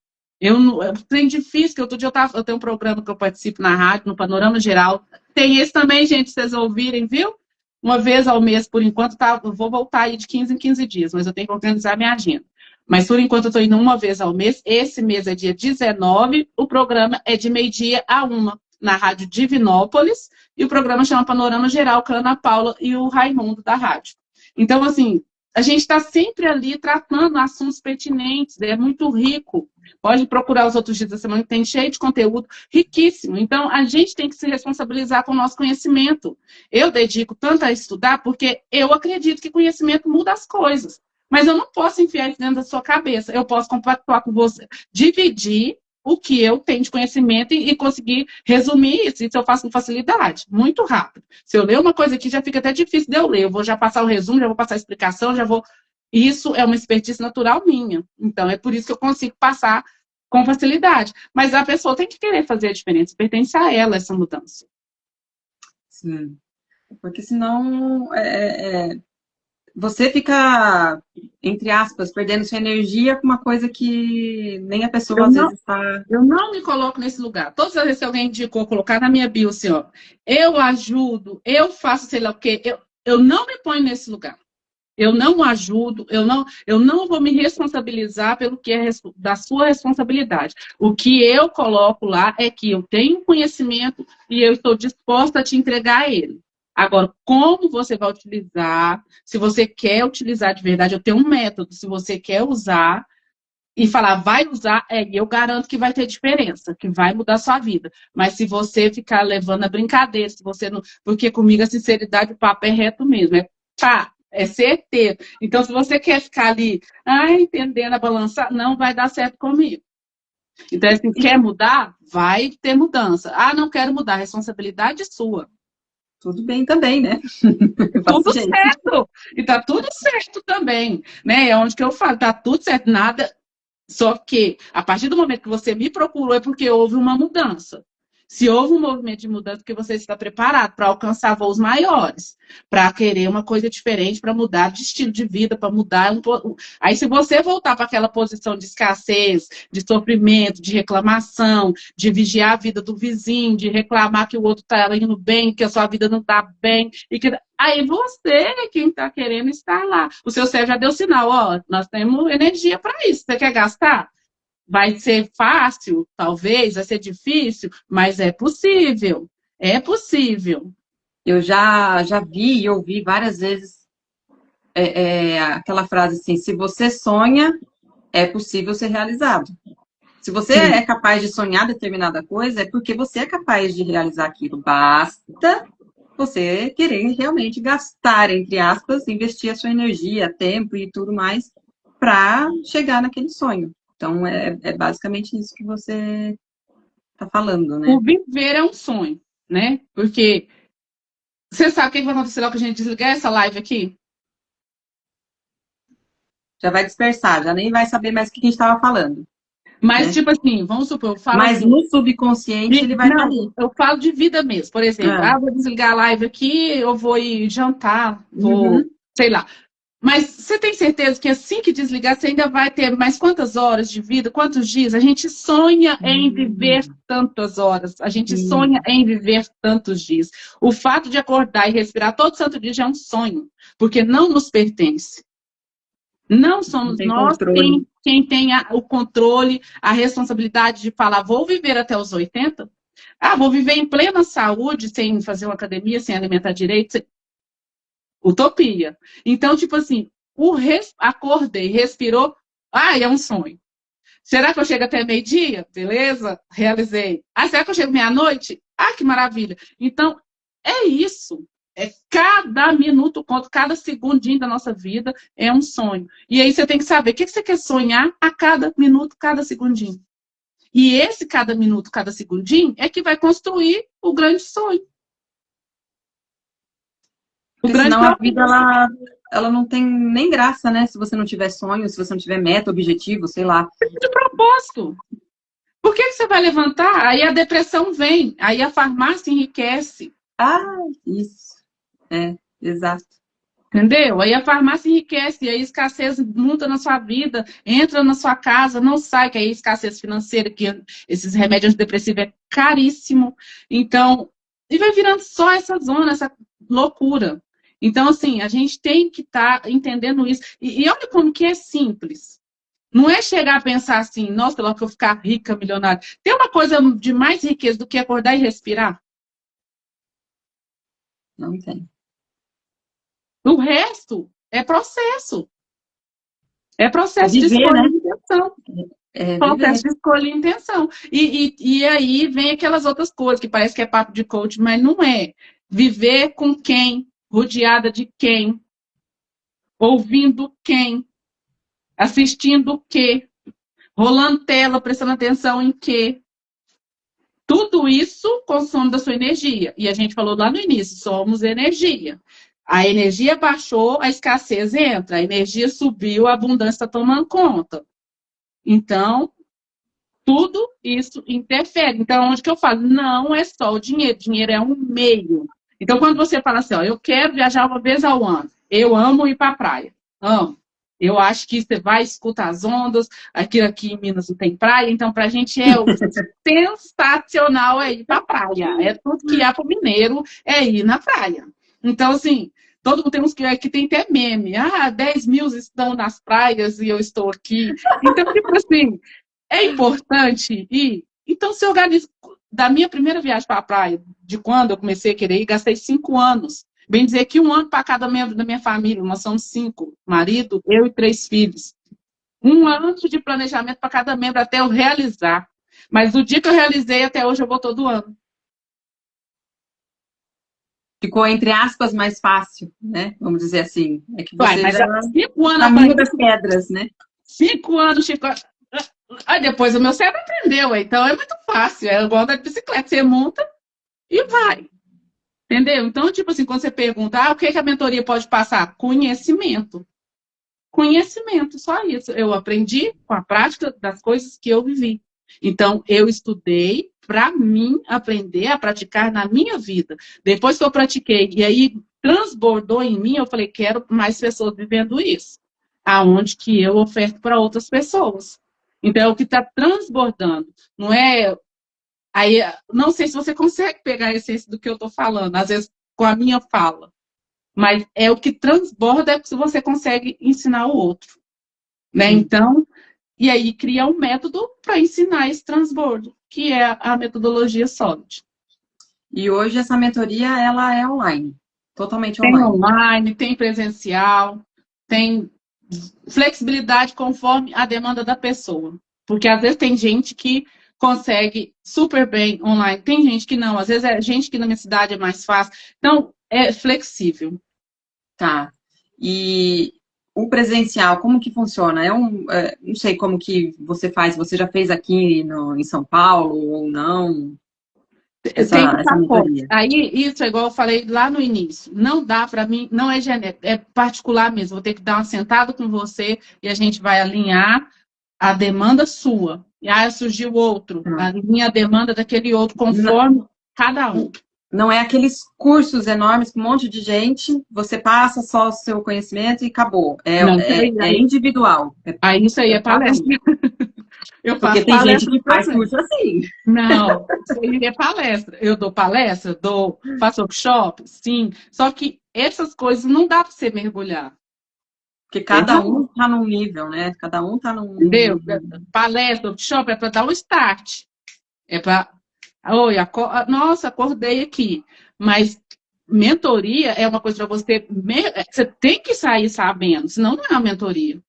Trem difícil, que outro dia eu tenho um programa que eu participo na rádio, no Panorama Geral. Tem esse também, gente, vocês ouvirem, viu? Uma vez ao mês, por enquanto, tá, eu vou voltar aí de 15 em 15 dias, mas eu tenho que organizar minha agenda. Mas, por enquanto, eu estou indo uma vez ao mês. Esse mês é dia 19, o programa é de meio-dia a 1, na Rádio Divinópolis, e o programa chama Panorama Geral, com a Ana Paula e o Raimundo da rádio. Então, assim, a gente está sempre ali tratando assuntos pertinentes, é muito rico. Pode procurar os outros dias da semana, que tem cheio de conteúdo riquíssimo. Então, a gente tem que se responsabilizar com o nosso conhecimento. Eu dedico tanto a estudar porque eu acredito que conhecimento muda as coisas. Mas eu não posso enfiar isso dentro da sua cabeça. Eu posso compactuar com você, dividir o que eu tenho de conhecimento e conseguir resumir isso. Isso eu faço com facilidade, muito rápido. Se eu ler uma coisa aqui, já fica até difícil de eu ler. Eu vou já passar o resumo, já vou passar a explicação, já vou. Isso é uma expertise natural minha. Então, é por isso que eu consigo passar com facilidade. Mas a pessoa tem que querer fazer a diferença, pertence a ela essa mudança. Sim. Porque senão você fica, entre aspas, perdendo sua energia com uma coisa que nem a pessoa Eu às não, vezes está. eu não me coloco nesse lugar. Todas as vezes que alguém indicou colocar na minha bio, assim, ó, eu ajudo, eu faço sei lá o quê, eu não me ponho nesse lugar. Eu não ajudo, eu não vou me responsabilizar pelo que é da sua responsabilidade. O que eu coloco lá é que eu tenho conhecimento e eu estou disposta a te entregar ele. Agora, como você vai utilizar, se você quer utilizar de verdade, eu tenho um método, se você quer usar e falar, vai usar, eu garanto que vai ter diferença, que vai mudar a sua vida. Mas se você ficar levando a brincadeira, se você não. Porque comigo a sinceridade, o papo é reto mesmo. É certeiro. Então, se você quer ficar ali, entendendo a balançar, não vai dar certo comigo. Então, assim, quer mudar? Vai ter mudança. Ah, não quero mudar, responsabilidade sua. Tudo bem também, né? Tudo certo. E tá tudo certo também, né? É onde que eu falo, tá tudo certo, nada. Só que, a partir do momento que você me procurou, é porque houve uma mudança. Se houve um movimento de mudança, porque você está preparado para alcançar voos maiores, para querer uma coisa diferente, para mudar de estilo de vida, para mudar Aí, se você voltar para aquela posição de escassez, de sofrimento, de reclamação, de vigiar a vida do vizinho, de reclamar que o outro está indo bem, que a sua vida não está bem, e que aí você é quem está querendo estar lá. O seu cérebro já deu sinal, ó, nós temos energia para isso. Você quer gastar? Vai ser fácil, talvez, vai ser difícil, mas é possível. É possível. Eu já vi e ouvi várias vezes aquela frase assim: se você sonha, é possível ser realizado. Se você Sim. é capaz de sonhar determinada coisa, é porque você é capaz de realizar aquilo. Basta você querer realmente gastar, entre aspas, investir a sua energia, tempo e tudo mais para chegar naquele sonho. Então, é basicamente isso que você está falando, né? O viver é um sonho, né? Porque você sabe o que vai acontecer logo que a gente desligar essa live aqui? Já vai dispersar, já nem vai saber mais o que a gente estava falando. Mas, Né? tipo assim, vamos supor, eu falo Mas assim. no subconsciente ele vai estar ali. Eu falo de vida mesmo. Por exemplo, vou desligar a live aqui, eu vou ir jantar, sei lá. Mas você tem certeza que assim que desligar, você ainda vai ter mais quantas horas de vida, quantos dias? A gente sonha em viver tantas horas, a gente sonha em viver tantos dias. O fato de acordar e respirar todo santo dia já é um sonho, porque não nos pertence. Não somos nós quem tem o controle, a responsabilidade de falar, vou viver até os 80? Ah, vou viver em plena saúde, sem fazer uma academia, sem alimentar direito, utopia. Então, tipo assim, acordei, respirou, é um sonho. Será que eu chego até meio-dia? Beleza? Realizei. Será que eu chego meia-noite? Que maravilha. Então, é isso. É cada minuto conta, cada segundinho da nossa vida é um sonho. E aí você tem que saber o que você quer sonhar a cada minuto, cada segundinho. E esse cada minuto, cada segundinho é que vai construir o grande sonho. Porque senão a vida, ela não tem nem graça, né? Se você não tiver sonho, se você não tiver meta, objetivo, sei lá. De propósito. Por que você vai levantar? Aí a depressão vem, aí a farmácia enriquece. Isso. Exato. Entendeu? Aí a farmácia enriquece, e aí a escassez monta na sua vida, entra na sua casa, não sai, que aí a escassez financeira, que esses remédios antidepressivos é caríssimo. Então, e vai virando só essa zona, essa loucura. Então, assim, a gente tem que estar entendendo isso. E olha como que é simples. Não é chegar a pensar assim, nossa, logo que eu ficar rica, milionária. Tem uma coisa de mais riqueza do que acordar e respirar? Não tem. O resto é processo. É processo viver, de escolha né? e intenção. Processo de escolha e intenção. E aí vem aquelas outras coisas que parece que é papo de coach, mas não é. Viver com quem? Rodeada de quem? Ouvindo quem? Assistindo o quê? Rolando tela, prestando atenção em quê? Tudo isso consome da sua energia. E a gente falou lá no início, somos energia. A energia baixou, a escassez entra. A energia subiu, a abundância está tomando conta. Então, tudo isso interfere. Então, onde que eu falo? Não é só o dinheiro. Dinheiro é um meio. Então, quando você fala assim, eu quero viajar uma vez ao ano. Eu amo ir para a praia. Amo. Eu acho que você vai escutar as ondas. Aqui em Minas não tem praia. Então, para a gente é sensacional ir para a praia. É tudo que há para o mineiro é ir na praia. Então, assim, todo mundo tem uns que tem até meme. 10 mil estão nas praias e eu estou aqui. Então, tipo assim, é importante ir. Então, se organiza. Da minha primeira viagem para a praia, de quando eu comecei a querer ir, gastei 5 anos. Bem dizer que 1 ano para cada membro da minha família. Nós somos 5. Marido, eu e 3 filhos. 1 ano de planejamento para cada membro até eu realizar. Mas do dia que eu realizei até hoje, eu vou todo ano. Ficou, entre aspas, mais fácil, né? Vamos dizer assim. É que você mas já 5 anos caminho das pedras, né? 5 anos, Chico. Aí depois o meu cérebro aprendeu, então é muito fácil. É igual da bicicleta, você monta e vai. Entendeu? Então, tipo assim, quando você pergunta, o que que a mentoria pode passar? Conhecimento. Conhecimento, só isso. Eu aprendi com a prática das coisas que eu vivi. Então, eu estudei para mim aprender a praticar na minha vida. Depois que eu pratiquei, e aí transbordou em mim, eu falei, quero mais pessoas vivendo isso. Aonde que eu oferto para outras pessoas. Então, é o que está transbordando. Não é. Aí, não sei se você consegue pegar a essência do que eu estou falando, às vezes com a minha fala. Mas é o que transborda é que você consegue ensinar o outro. Né? Então, e aí cria um método para ensinar esse transbordo, que é a metodologia SOLID. E hoje essa mentoria, ela é online, totalmente Tem online. online, tem presencial, tem flexibilidade conforme a demanda da pessoa. Porque às vezes tem gente que consegue super bem online, tem gente que não, às vezes é gente que na minha cidade é mais fácil. Então, é flexível. Tá. E o presencial, como que funciona? Não sei como que você faz, você já fez aqui em São Paulo ou não, Tem essa pacote. mentoria? Aí, isso é igual eu falei lá no início. Não dá para mim, não é genérico, é particular mesmo. Vou ter que dar uma sentada com você e a gente vai alinhar a demanda sua. E aí surgiu outro, Hum. alinha a demanda daquele outro, Não, conforme cada um. não é aqueles cursos enormes com um monte de gente, você passa só o seu conhecimento e acabou. Não, É individual, aí isso aí é é cada palestra. um. Eu Porque faço tem gente palestra que faz também. curso assim. Não, isso aí é palestra. Eu dou palestra, faço workshop, sim. Só que essas coisas não dá para você mergulhar. Porque cada Entendeu? um está num nível, né? Cada um está Entendeu? num. Palestra, workshop é para dar o start. É para. Oi, nossa, acordei aqui. Mas mentoria é uma coisa para você. Você tem que sair sabendo, senão não é uma mentoria.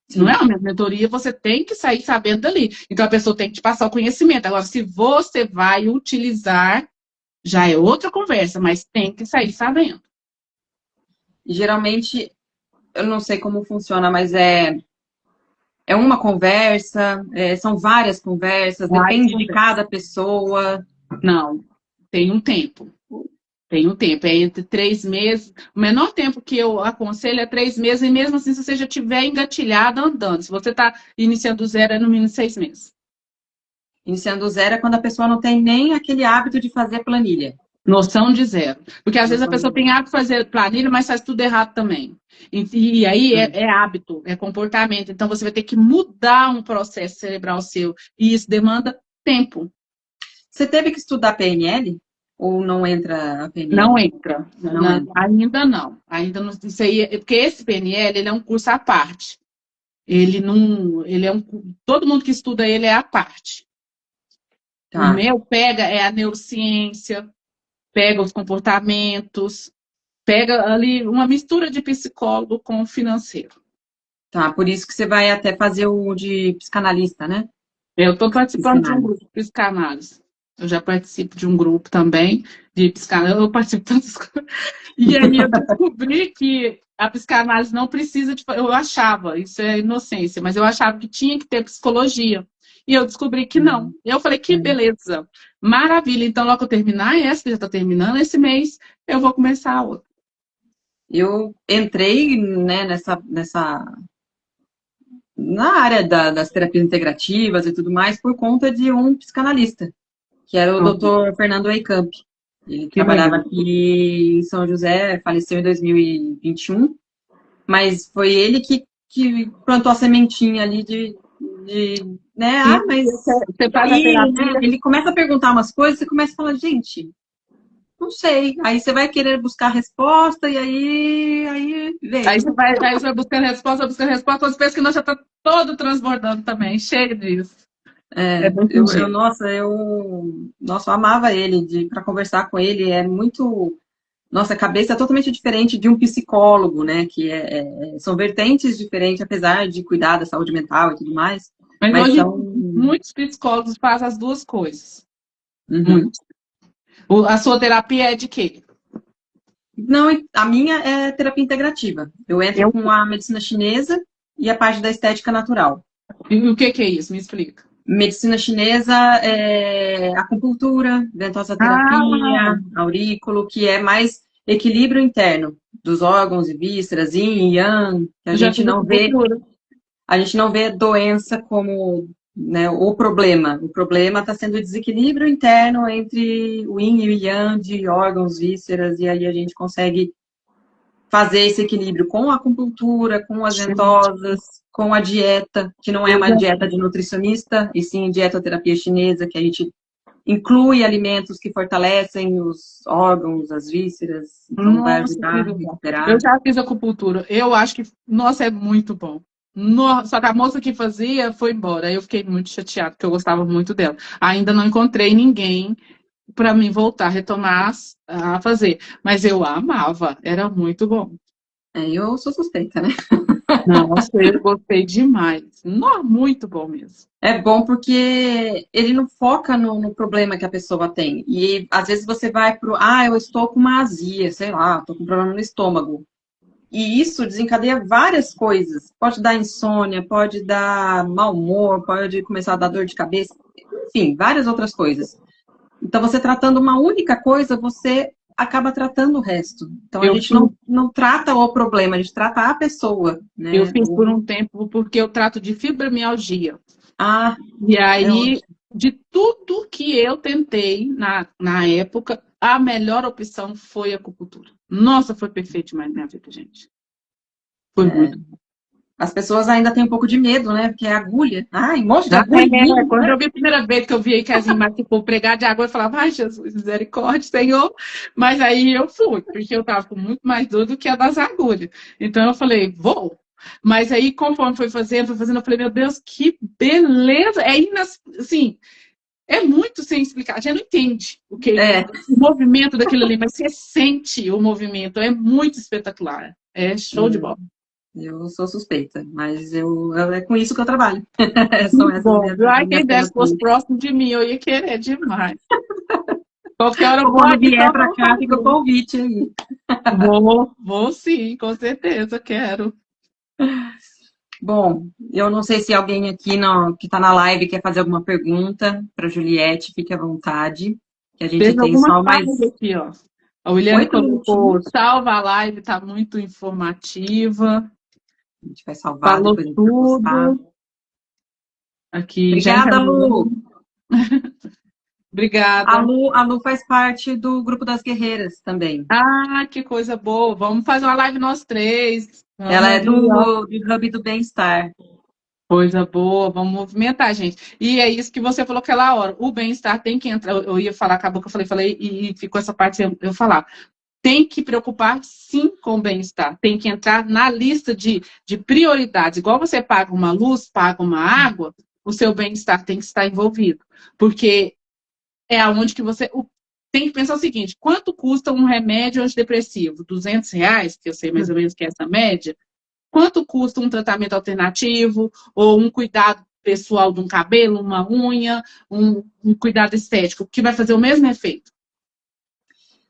Se não é Sim. uma mentoria, você tem que sair sabendo dali. Então a pessoa tem que te passar o conhecimento. Agora, se você vai utilizar, já é outra conversa, mas tem que sair sabendo. E geralmente, eu não sei como funciona, mas é uma conversa, são várias conversas, Várias depende de conversas. cada pessoa. Não, tem um tempo. Tem um tempo, é entre 3 meses. O menor tempo que eu aconselho é 3 meses, e mesmo assim, se você já tiver engatilhado andando, se você está iniciando do zero, é no mínimo 6 meses. Iniciando do zero é quando a pessoa não tem nem aquele hábito de fazer planilha. Noção de zero. Porque às vezes a Noção de pessoa tem zero. hábito de fazer planilha, mas faz tudo errado também. E aí Hum. é hábito, é comportamento. Então você vai ter que mudar um processo cerebral seu. E isso demanda tempo. Você teve que estudar PNL? Ou não entra a Não PNL? entra. Não entra. Ainda não. Ainda não. Isso aí, porque esse PNL ele é um curso à parte. Ele não. Ele é um. Todo mundo que estuda ele é à parte. O Tá, meu pega é a neurociência, pega os comportamentos, pega ali uma mistura de psicólogo com financeiro. tá. Por isso que você vai até fazer o de psicanalista, né? Eu estou participando de um Psicanálise. grupo de psicanálise. Eu já participo de um grupo também de psicanálise. Eu participo de tantas coisas. E aí eu descobri que a psicanálise não precisa de. Eu achava, isso é inocência, mas eu achava que tinha que ter psicologia. E eu descobri que não. Eu falei, que beleza, maravilha. Então, logo que eu terminar essa, que já está terminando esse mês, eu vou começar a outra. Eu entrei, né, na área das terapias integrativas e tudo mais por conta de um psicanalista, que era o Uhum. Dr. Fernando Eikamp. Ele Que trabalhava legal. aqui em São José, faleceu em 2021, mas foi ele que plantou a sementinha ali né, E mas você e faz a aí, né, terapia. ele começa a perguntar umas coisas, você começa a falar, gente, não sei. Aí você vai querer buscar resposta e aí Aí veio. você vai buscando resposta, quando você pensa que nós já está todo transbordando também, cheio disso. É desse jeito. Nossa, eu amava ele para conversar com ele. É muito, nossa, a cabeça é totalmente diferente de um psicólogo, né? Que são vertentes diferentes, apesar de cuidar da saúde mental e tudo mais. Mas Mas hoje, são, muitos psicólogos fazem as duas coisas. uhum. Muitos. A sua terapia é de quê? Não, a minha é terapia integrativa. Eu entro Eu, com a medicina chinesa e a parte da estética natural. E o que é isso? Me explica. Medicina chinesa é acupuntura, ventosa Ah, terapia, aurículo, que é mais equilíbrio interno dos órgãos e vísceras, yin e yang, que eu já fiz acupuntura. a gente não vê doença como, né, o problema. O problema está sendo o desequilíbrio interno entre o yin e o yang de órgãos, vísceras, e aí a gente consegue fazer esse equilíbrio com a acupuntura, com as Gente, ventosas, com a dieta, que não é eu uma já dieta de nutricionista, e sim dietoterapia chinesa, que a gente inclui alimentos que fortalecem os órgãos, as vísceras, então vai Nossa, que ajudar a legal. Eu recuperar. já fiz acupuntura. Eu acho que, nossa, é muito bom. Só que a moça que fazia foi embora. Eu fiquei muito chateada, porque eu gostava muito dela. Ainda não encontrei ninguém para mim voltar, retomar a fazer. Mas eu amava, era muito bom. Eu sou suspeita, né? Nossa, eu gostei demais. Não, muito bom mesmo. É bom porque ele não foca no problema que a pessoa tem. E às vezes você vai pro, eu estou com uma azia, sei lá, estou com um problema no estômago. E isso desencadeia várias coisas. Pode dar insônia, pode dar mau humor, pode começar a dar dor de cabeça, enfim, várias outras coisas. Então, você tratando uma única coisa, você acaba tratando o resto. Então, a Eu gente fiz, não trata o problema, a gente trata a pessoa, eu né? fiz por um tempo porque eu trato de fibromialgia. Ah, E é aí, ótimo. de tudo que eu tentei na época, a melhor opção foi a acupuntura. Nossa, foi perfeito demais na minha vida, gente. Foi muito. As pessoas ainda têm um pouco de medo, né? Porque é agulha. Um monte de Ah, agulhinha, quando né? eu vi a primeira vez que eu vi aí que as irmãs tipo, pregar de água, eu falava, ai, Jesus, misericórdia, Senhor. Mas aí eu fui, porque eu estava com muito mais dor do que a das agulhas. Então eu falei, vou. Mas aí, conforme foi fazendo, eu falei, meu Deus, que beleza! Assim, é muito sem explicar. A gente não entende É, o movimento daquilo ali, mas você sente o movimento. É muito espetacular. É show de bola. eu sou suspeita, mas é com isso que eu trabalho. São Muito essas bom. Ai, as quem minhas desse fosse terapias. próximo de mim, eu ia querer demais. Qualquer hora Então, quando pode, vier então para vamos cá, fica o fazer. convite aí. Vou sim, com certeza, quero. Bom, eu não sei se alguém aqui que está na live quer fazer alguma pergunta para Juliette, fique à vontade, que a gente Teve tem algumas só pausas mais aqui, ó. A Williane 8 minutinhos. colocou, salva a live, tá muito informativa. A gente vai salvar, Falou depois a gente vai postar. tudo. Aqui, Jéssica, Obrigada, Lu. obrigada. A Lu faz parte do grupo das guerreiras também. Ah, que coisa boa. Vamos fazer uma live nós três. Ela é Vamos ir, ó. do Hub do Bem-Estar. Coisa boa, vamos movimentar, gente. E é isso que você falou aquela hora. O bem-estar tem que entrar. Eu ia falar, acabou que eu falei, e ficou essa parte sem eu falar. Tem que preocupar sim com o bem-estar. Tem que entrar na lista de prioridades. Igual você paga uma luz, paga uma água, o seu bem-estar tem que estar envolvido. Porque é aonde que você. Tem que pensar o seguinte: quanto custa um remédio antidepressivo? R$ 200, que eu sei mais ou menos que é essa média. Quanto custa um tratamento alternativo ou um cuidado pessoal de um cabelo, uma unha, um cuidado estético, que vai fazer o mesmo efeito?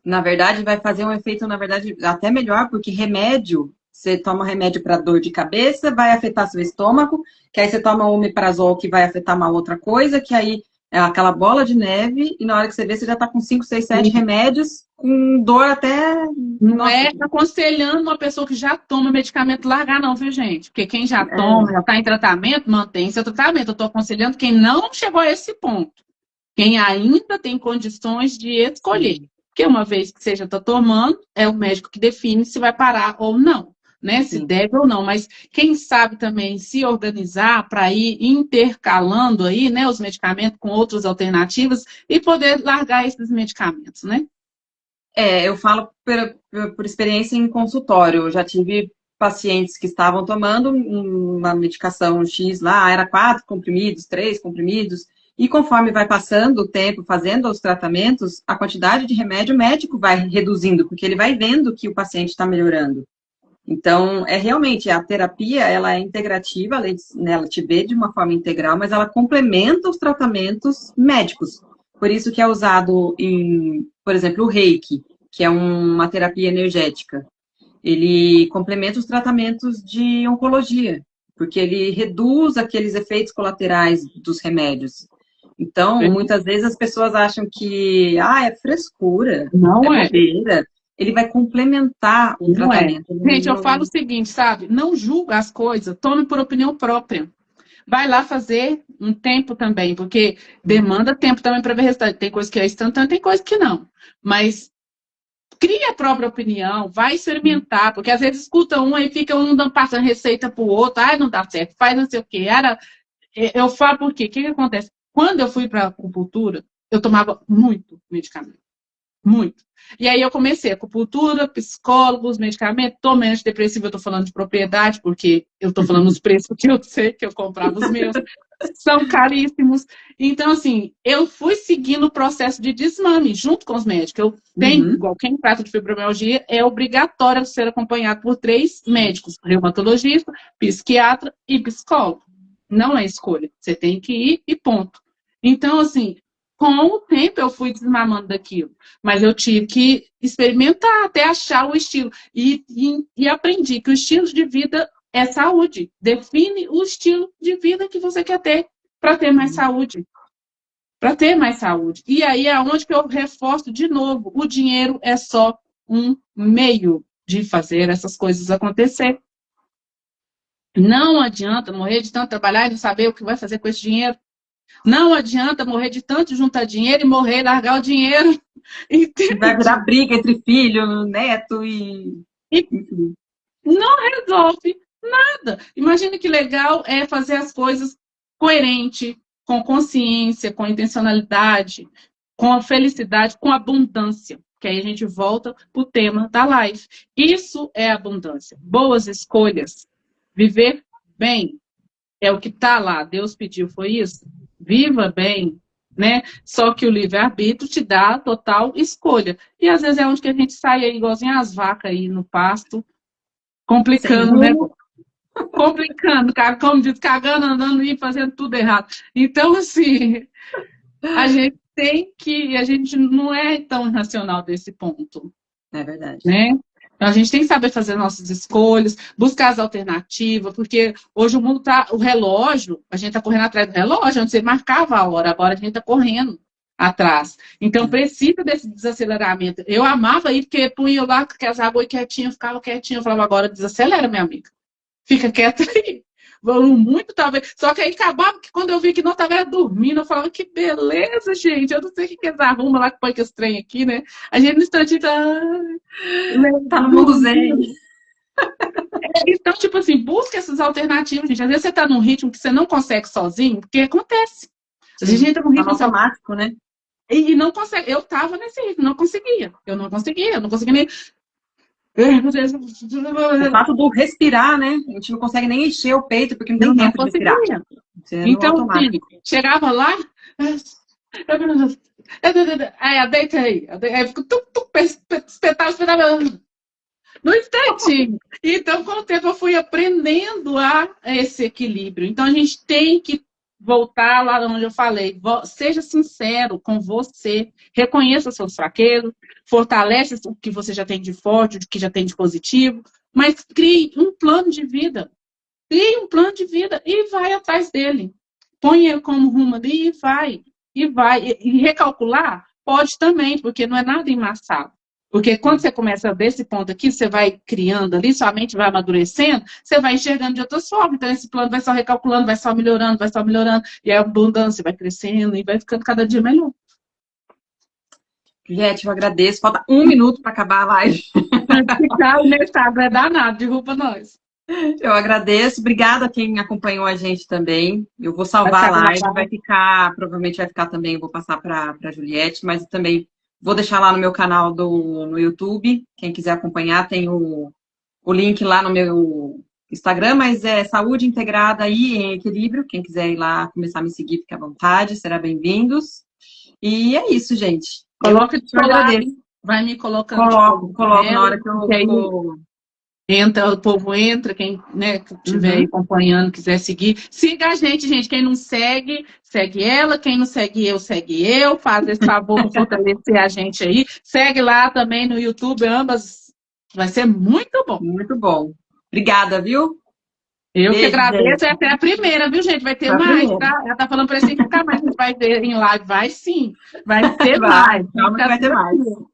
Na verdade, vai fazer um efeito, na verdade, até melhor, porque remédio, você toma remédio para dor de cabeça, vai afetar seu estômago, que aí você toma um omeprazol que vai afetar uma outra coisa, que aí é aquela bola de neve, e na hora que você vê, você já está com 5, 6, 7 remédios, com dor até. Não Nossa, é aconselhando uma pessoa que já toma medicamento largar, não, viu, gente? Porque quem já toma, já está em tratamento, mantém seu tratamento. Eu estou aconselhando quem não chegou a esse ponto. Quem ainda tem condições de escolher. sim, Porque uma vez que você já está tomando, é o médico que define se vai parar ou não, né? Se sim. deve ou não. Mas quem sabe também se organizar para ir intercalando aí, né, os medicamentos com outras alternativas e poder largar esses medicamentos, né? Eu falo por experiência em consultório. Eu já tive pacientes que estavam tomando uma medicação X lá, era 4 comprimidos, 3 comprimidos, e conforme vai passando o tempo fazendo os tratamentos, a quantidade de remédio o médico vai reduzindo, porque ele vai vendo que o paciente está melhorando. Então, realmente, a terapia, ela é integrativa, ela te vê de uma forma integral, mas ela complementa os tratamentos médicos. Por isso que é usado por exemplo, o Reiki, que é uma terapia energética. Ele complementa os tratamentos de oncologia, porque ele reduz aqueles efeitos colaterais dos remédios. Então, muitas vezes as pessoas acham que, é frescura, Não é é. bobeira. Ele vai complementar o Não é. tratamento. Gente, eu falo o seguinte, sabe? Não julga as coisas, tome por opinião própria. Vai lá fazer um tempo também, porque demanda tempo também para ver resultado. Tem coisa que é instantânea, tem coisa que não. Mas cria a própria opinião, vai experimentar, porque às vezes escuta um e fica um passando receita para o outro, não dá certo, faz não sei o quê. Eu falo por quê? O que acontece? Quando eu fui para a acupuntura, eu tomava muito medicamento. Muito. E aí eu comecei acupuntura, psicólogos, medicamentos, tomei antidepressivo, eu estou falando de propriedade, porque eu estou falando os preços que eu sei que eu comprava os meus, são caríssimos. Então, assim, eu fui seguindo o processo de desmame junto com os médicos. Eu tenho, igual quem trata de fibromialgia, é obrigatório ser acompanhado por 3 médicos, reumatologista, psiquiatra e psicólogo. Não é escolha, você tem que ir e ponto. Então, assim, com o tempo eu fui desmamando daquilo, mas eu tive que experimentar até achar o estilo. E aprendi que o estilo de vida é saúde. Define o estilo de vida que você quer ter para ter mais saúde. Para ter mais saúde. E aí é onde que eu reforço de novo. O dinheiro é só um meio de fazer essas coisas acontecer. Não adianta morrer de tanto trabalhar e não saber o que vai fazer com esse dinheiro. Não adianta morrer de tanto juntar dinheiro e morrer e largar o dinheiro. Entende? Vai virar briga entre filho, neto e... Enfim. Não resolve nada. Imagina que legal é fazer as coisas coerente, com consciência, com intencionalidade, com a felicidade, com abundância. Que aí a gente volta para o tema da live. Isso é abundância. Boas escolhas. Viver bem. É o que está lá. Deus pediu, foi isso? Viva bem, né? Só que o livre-arbítrio te dá total escolha. E às vezes é onde que a gente sai aí, igualzinho as vacas aí no pasto, complicando, né? Complicando, cara, como diz, cagando, andando e fazendo tudo errado. Então, assim, a gente não é tão irracional desse ponto. É verdade. Né? Então, a gente tem que saber fazer nossas escolhas, buscar as alternativas, porque hoje o mundo tá, o relógio, a gente está correndo atrás do relógio, onde você marcava a hora, agora a gente está correndo atrás. Então, precisa desse desaceleramento. Eu amava ir, porque punha lá com as águas quietinho, ficava quietinho, eu falava, agora desacelera, minha amiga. Fica quieta aí. Muito talvez. Só que aí acabava que quando eu vi que não estava dormindo, eu falava, que beleza, gente. Eu não sei o que eles arrumam lá que põe que esse trem aqui, né? A gente no instantinho tá no mundo zen. Então, tipo assim, busca essas alternativas, gente. Às vezes você tá num ritmo que você não consegue sozinho, porque acontece. Às vezes a gente tá num ritmo automático, né? E não consegue. Eu tava nesse ritmo, não conseguia. Eu não conseguia nem. O fato do respirar, né? A gente não consegue nem encher o peito porque não tem tempo de respirar. Então, sim, chegava lá, deita aí. Aí fica espetava. No instantinho. Então, com o tempo, eu fui aprendendo a esse equilíbrio. Então, a gente tem que voltar lá onde eu falei. Seja sincero com você. Reconheça suas fraquezas. Fortalece o que você já tem de forte, o que já tem de positivo. Mas crie um plano de vida. Crie um plano de vida e vai atrás dele. Põe ele como rumo ali e vai. E vai. E recalcular pode também, porque não é nada embaçado. Porque quando você começa desse ponto aqui, você vai criando ali, sua mente vai amadurecendo, você vai enxergando de outras formas. Então, esse plano vai só recalculando, vai só melhorando, e a abundância vai crescendo e vai ficando cada dia melhor. Juliette, eu agradeço. Falta 1 minuto para acabar a live. É danado, derruba nós. Eu agradeço. Obrigada a quem acompanhou a gente também. Eu vou salvar a live, provavelmente vai ficar também, eu vou passar para a Juliette, mas também vou deixar lá no meu canal no YouTube. Quem quiser acompanhar, tem o link lá no meu Instagram, mas é Saúde Integrada e em Equilíbrio. Quem quiser ir lá começar a me seguir, fique à vontade, será bem-vindos. E é isso, gente. Coloca de lado, vai me colocando. Coloco na hora que eu entra, o povo entra, quem estiver acompanhando, quiser seguir. Siga a gente. Quem não segue, segue ela. Quem não segue eu, segue eu. Faz esse favor de fortalecer a gente aí. Segue lá também no YouTube, ambas. Vai ser muito bom. Muito bom. Obrigada, viu? Eu que Beijo, agradeço, gente. essa é a primeira, viu, gente? Vai ter Foi a mais, primeira. tá? Ela tá falando para assim que nunca mais a gente vai ver em live. Vai sim, vai ter Vai, mais. calma que Fica vai ter mais. tranquilo.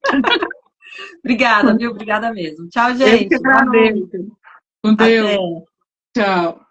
Obrigada, viu? Obrigada mesmo. Tchau, Eu que gente. Boa noite. agradeço. Com Até. Deus. Tchau.